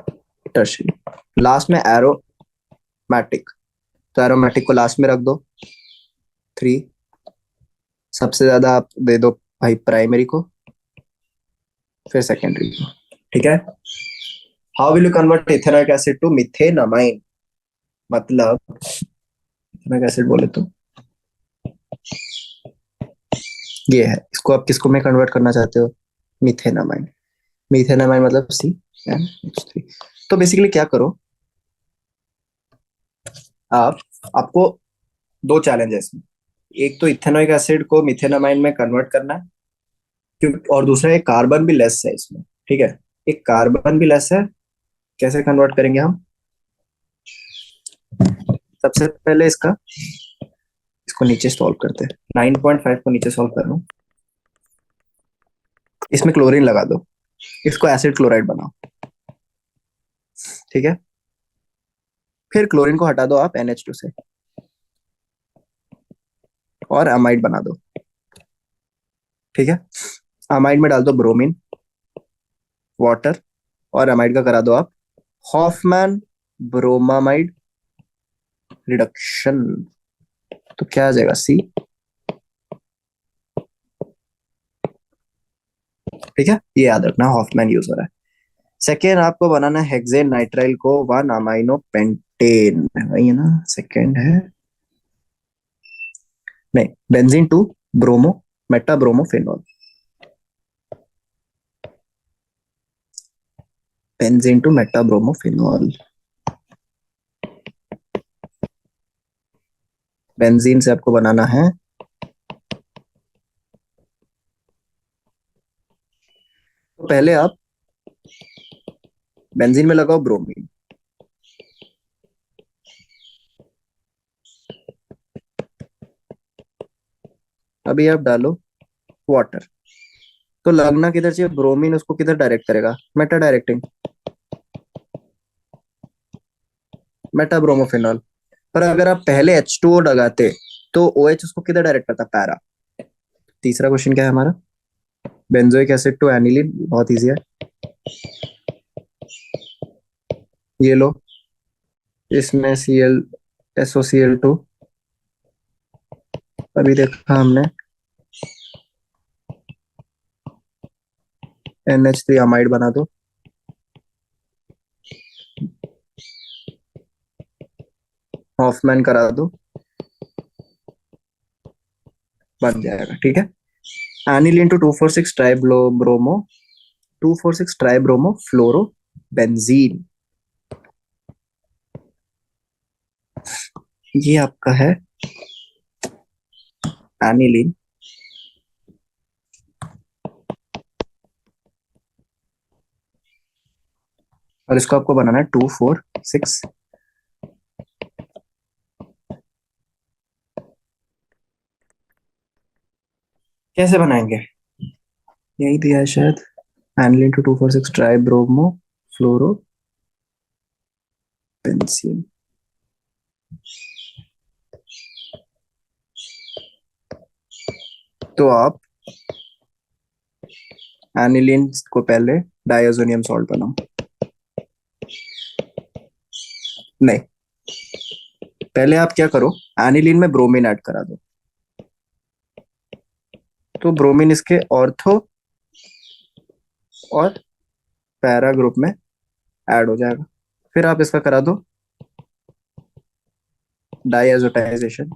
टर्शियरी। लास्ट में एरोमेटिक, तो एरोमेटिक को लास्ट में रख दो, 3। सबसे ज्यादा आप दे दो भाई प्राइमरी को, फिर सेकेंडरी को। ठीक है। How will you convert ethanoic acid to methanamine, मतलब इथेनॉइक एसिड बोले तो ये है, इसको आप किसको में कन्वर्ट करना चाहते हो, मिथेनमाइन। मिथेनमाइन मतलब CnH3। तो बेसिकली क्या करो आप, आपको दो चैलेंज है इसमें, एक तो इथेनॉइक एसिड को मिथेनमाइन में कन्वर्ट करना है, क्योंकि और दूसरा एक कार्बन भी लेस है इसमें। ठीक है, एक कार्बन भी लेस है, कैसे कन्वर्ट करेंगे हम, सबसे पहले इसको नीचे सॉल्व करते हैं। 9.5 को नीचे सॉल्व कर लूं, इसमें क्लोरीन लगा दो, इसको एसिड क्लोराइड बनाओ। ठीक है, फिर क्लोरीन को हटा दो आप NH2 से, और अमाइड बना दो। ठीक है, अमाइड में डाल दो ब्रोमीन, वाटर, और अमाइड का करा दो आप हॉफमैन ब्रोमामाइड रिडक्शन। तो क्या आ जाएगा, C। ठीक है, ये याद रखना, हॉफमैन यूज हो रहा है। सेकेंड आपको बनाना है हेक्सेन नाइट्राइल को 1 अमाइनो पेंटेन, वही है ना, सेकेंड है, नहीं, benzene to bromo meta bromophenol, benzene to meta bromophenol. Benzene से आपको बनाना है, तो पहले आप बेंजीन में लगाओ ब्रोमीन, अभी आप डालो वाटर, तो लगना किधर चाहिए, ब्रोमीन उसको किधर डायरेक्ट करेगा, मेटा डायरेक्टिंग, मेटा ब्रोमोफेनॉल। पर अगर आप पहले H2O लगाते तो OH उसको किधर डायरेक्ट करता, पैरा। तीसरा क्वेश्चन क्या है हमारा, बेंजोइक एसिड टू एनिलीन, बहुत इजी है, ये लो, इसमें SOCl2, अभी देखा हमने, NH3 अमाइड बना दो, हॉफमैन करा दो, बन जाएगा। ठीक है, aniline to 246 tribromo, 246 tribromo fluoro benzene, ये आपका है एनिलीन। और इसको आपको बनाना है 246, कैसे बनाएंगे, यही दिया है शायद, aniline to 246 tribromo fluoro benzene. तो आप एनिलीन को पहले डायजोनियम सॉल्ट बनाओ, नहीं, पहले आप क्या करो, एनिलीन में ब्रोमीन ऐड करा दो, तो ब्रोमीन इसके ऑर्थो और पैरा ग्रुप में ऐड हो जाएगा। फिर आप इसका करा दो डाइएजोटाइजेशन,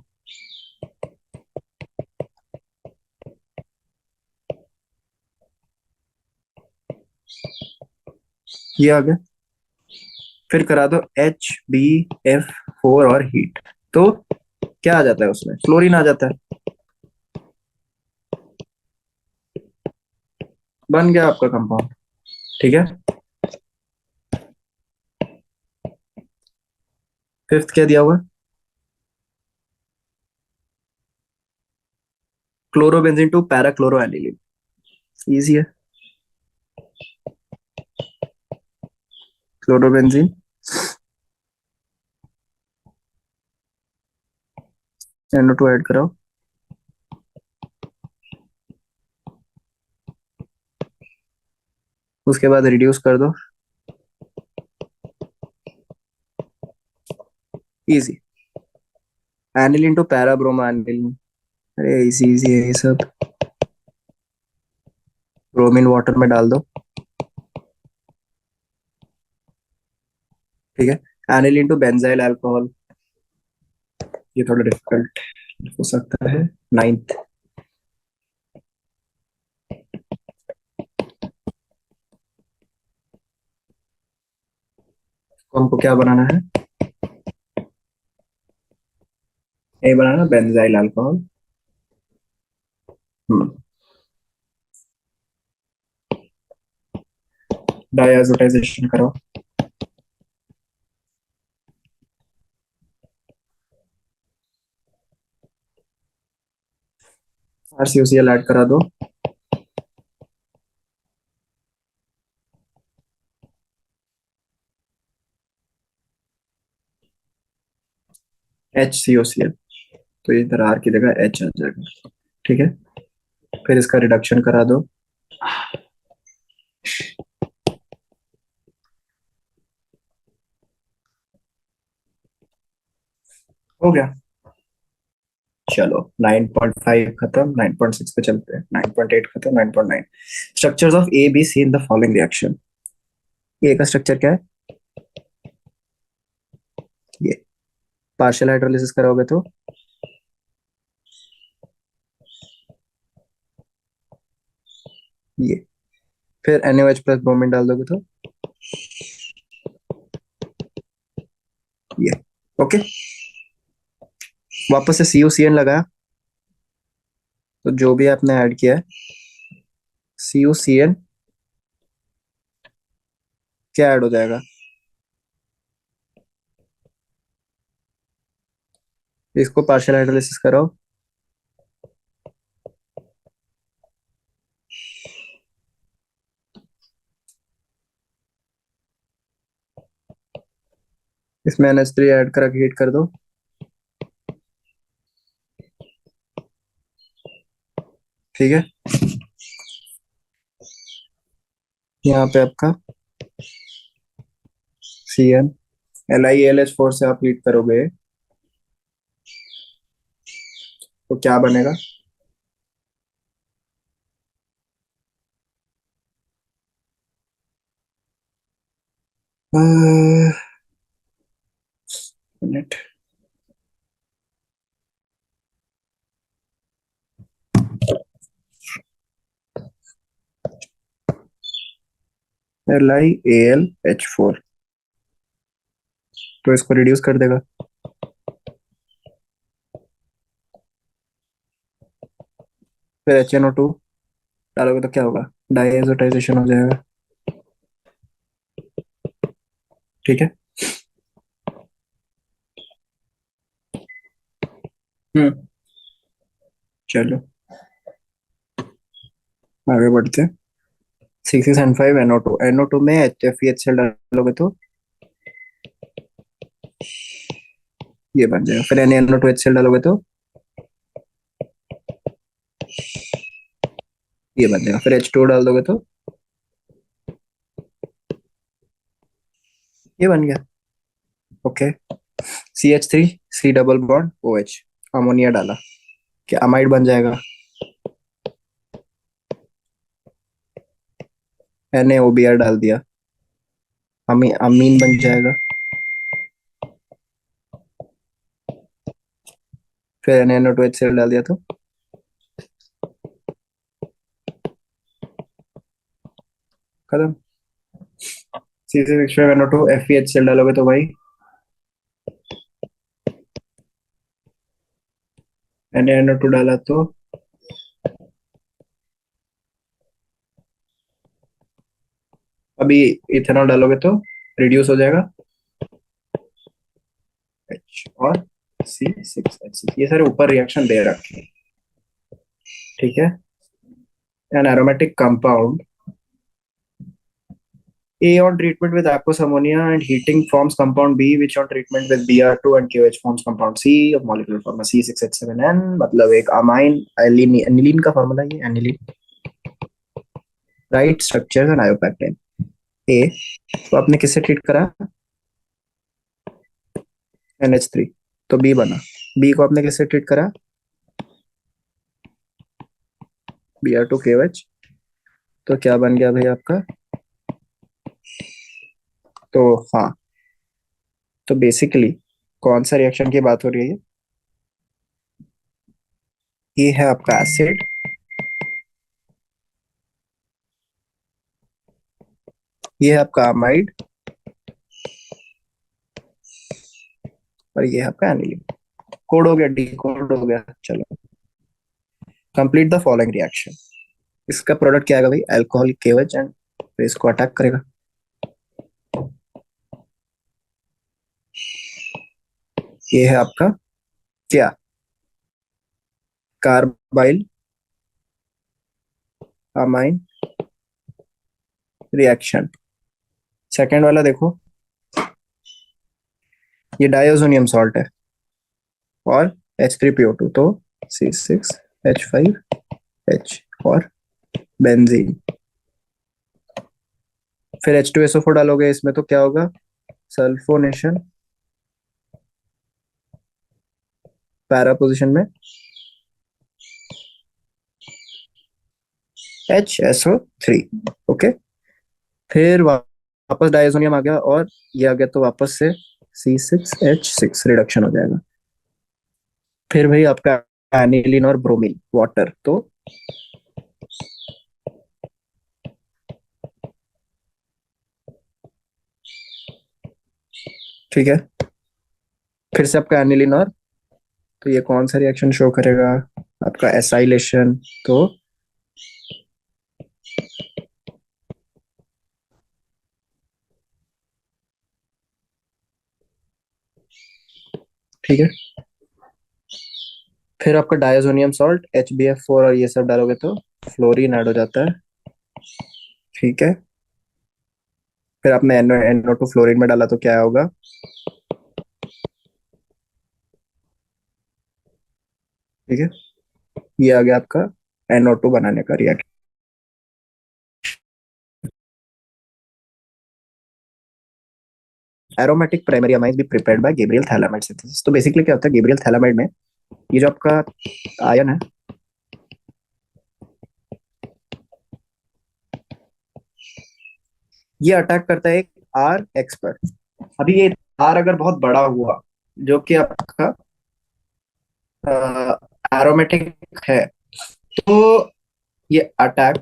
ये आ गया। फिर करा दो HbF4 और हीट, तो क्या आ जाता है उसमें? फ्लोरीन आ जाता है। बन गया आपका कंपाउंड। ठीक है। फिफ्थ क्या दिया हुआ? Chlorobenzene to para chloro aniline. Easy है। क्लोरोबेंजीन NO2 ऐड कराओ। उसके बाद रिड्यूस कर दो। Easy. Aniline to para bromo aniline. अरे इजी इजी है ये सब। ब्रोमीन वाटर में डाल दो। ठीक है। Aniline to benzyl alcohol. ये थोड़ा डिफिकल्ट हो सकता है। नाइन्थ। हमको क्या बनाना है? ये बनाना बेंजाइल अल्कोहल। डायazotization करो। RCOCl ऐड करा दो। HCOCl। तो ये इधर R की जगह H आ जाएगा। ठीक है। फिर इसका रिडक्शन करा दो। हो गया। चलो 9.5 खत्म, 9.6 पे चलते हैं। 9.8 खत्म, 9.9। Structures of ABC in the following reaction. A का स्ट्रक्चर क्या है? ये। पार्शियल हाइड्रोलिसिस कराओगे तो ये। फिर NaOH प्लस ब्रोमीन डाल दोगे तो ये। ओके। वापस से CuCN लगाया, तो जो भी आपने ऐड किया है CuCN क्या ऐड हो जाएगा? इसको पार्शियल हाइड्रोलिसिस कराओ। इसमें NH3 ऐड करा के हीट कर दो। ठीक है। यहाँ पे आपका CN LiAlH4 से आप हीट करोगे तो क्या बनेगा? मिनट। LiAlH4, तो इसको रिड्यूस कर देगा। फिर HNO2 डालोगे तो क्या होगा? डायजोटाइजेशन हो जाएगा। ठीक है। हम्म। चलो आगे बढ़ते हैं। 6 and 5 NO2। NO2 में HFEHCl डालोगे तो ये बन जाएगा। फिर NaNO2HCl डालोगे तो ये बन जाएगा। फिर H2O डाल दोगे तो ये बन गया। Okay. CH3 C double bond OH, ammonia डाला, क्या अमाइड बन जाएगा? NaOBr डाल दिया, अमीन बन जाएगा। फिर NaNO2HCl डाल दिया तो खत्म। C6H5NO2 FeHCl डालोगे तो भाई NaNO2 डाला तो अभी इथेनॉल डालोगे तो रिड्यूस हो जाएगा H और C6H6। ये सारे ऊपर रिएक्शन दे रखे हैं, ठीक है। An aromatic compound A on treatment with aqueous ammonia and heating forms compound B, which on treatment with Br2 and KOH forms compound C of molecular formula C6H7N। मतलब एक अमाइन एनिलीन का formula ये aniline, right. Structure and आयोपेक्टिन। ए तो आपने किससे treat करा? NH3, तो बी बना। बी को आपने किससे ट्रीट करा? Br2 KOH, तो क्या बन गया भाई आपका? तो हाँ, तो बेसिकली कौन सा रिएक्शन की बात हो रही है? ये है आपका एसिड, ये है आपका अमाइड, और ये है आपका एनिलीन। कोड हो गया, डी कोड हो गया। चलो, कंप्लीट द फॉलोइंग रिएक्शन। इसका प्रोडक्ट क्या आएगा भाई? अल्कोहल केवच, एंड इसको अटैक करेगा। ये है आपका क्या? Carbyl amine reaction. सेकेंड वाला देखो, ये डायोजोनियम सॉल्ट है और H3PO2, तो C6H5H और बेंजीन। फिर H2SO4 डालोगे इसमें तो क्या होगा? सल्फोनेशन पैरा पोजिशन में HSO3। ओके, फिर वापस डायजोनियम आ गया और ये आ गया, तो वापस से C6H6 रिडक्शन हो जाएगा। फिर भाई आपका एनिलीन और ब्रोमीन वाटर, तो ठीक है। फिर से आपका एनिलीन और, तो ये कौन सा रिएक्शन शो करेगा? आपका एसाइलेशन। तो ठीक है, फिर आपका डायजोनियम सॉल्ट HbF4 और ये सब डालोगे तो फ्लोरीन ऐड हो जाता है, ठीक है। फिर आपने NO2 फ्लोरीन में डाला तो क्या होगा? ठीक है, ये आ गया आपका NO2 बनाने का reaction. Aromatic primary amines B prepared bye Gabriel phthalimide synthesis. तो बेसिकली क्या होता है गैब्रियल थैलामाइड में? ये जो आपका आयन है, ये अटैक करता है एक RX पर। अभी ये R अगर बहुत बड़ा हुआ, जो कि आपका एरोमेटिक है, तो ये अटैक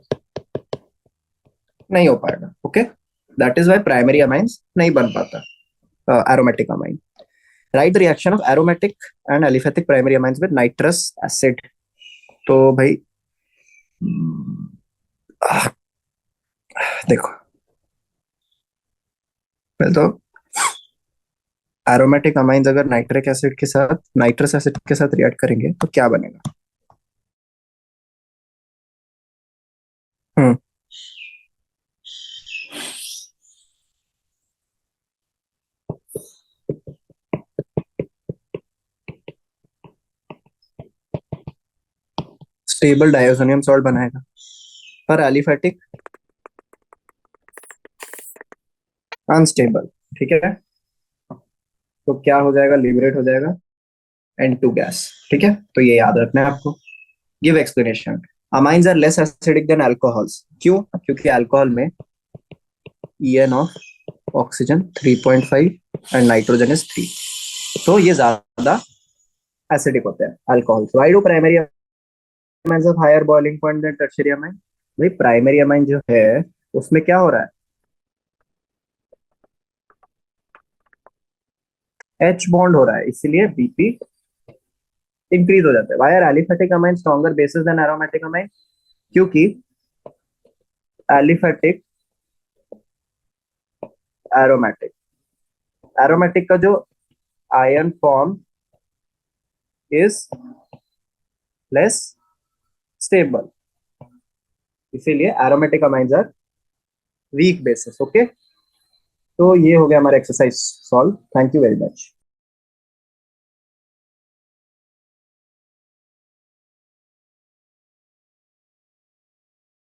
नहीं हो पाएगा। Okay, that is why primary amines नहीं बन पाता aromatic amine. Right the reaction of aromatic and aliphatic primary amines with nitrous acid. तो भाई आह, देखो, पहले तो एरोमेटिक अमाइंस अगर नाइट्रिक एसिड के साथ, नाइट्रस एसिड के साथ रिएक्ट करेंगे तो क्या बनेगा? हम्म स्टेबल डायोसोनियम सॉल्ट बनाएगा, पर एलिफेटिक अनस्टेबल, ठीक है। तो क्या हो जाएगा? लिबरेट हो जाएगा N2 गैस, ठीक है। तो ये याद रखना है आपको। Give explanation. Amines are less acidic than alcohols. क्यों? क्योंकि अल्कोहल में En of oxygen 3.5 and nitrogen is 3, तो ये ज्यादा एसिडिक होते हैं alcohol. Why do primary amines of higher boiling point than tertiary amine? भाई प्राइमरी अमाइन जो है उसमें क्या हो रहा है? H बॉन्ड हो रहा है, इसीलिए BP इंक्रीज हो जाता है. Why are aliphatic amine stronger bases than aromatic amine? क्योंकि एलिफेटिक एरोमेटिक एरोमेटिक का जो ion form is less stable, इसीलिए aromatic amines are weak bases. Okay, तो ये हो गया हमारा exercise solve. Thank you very much.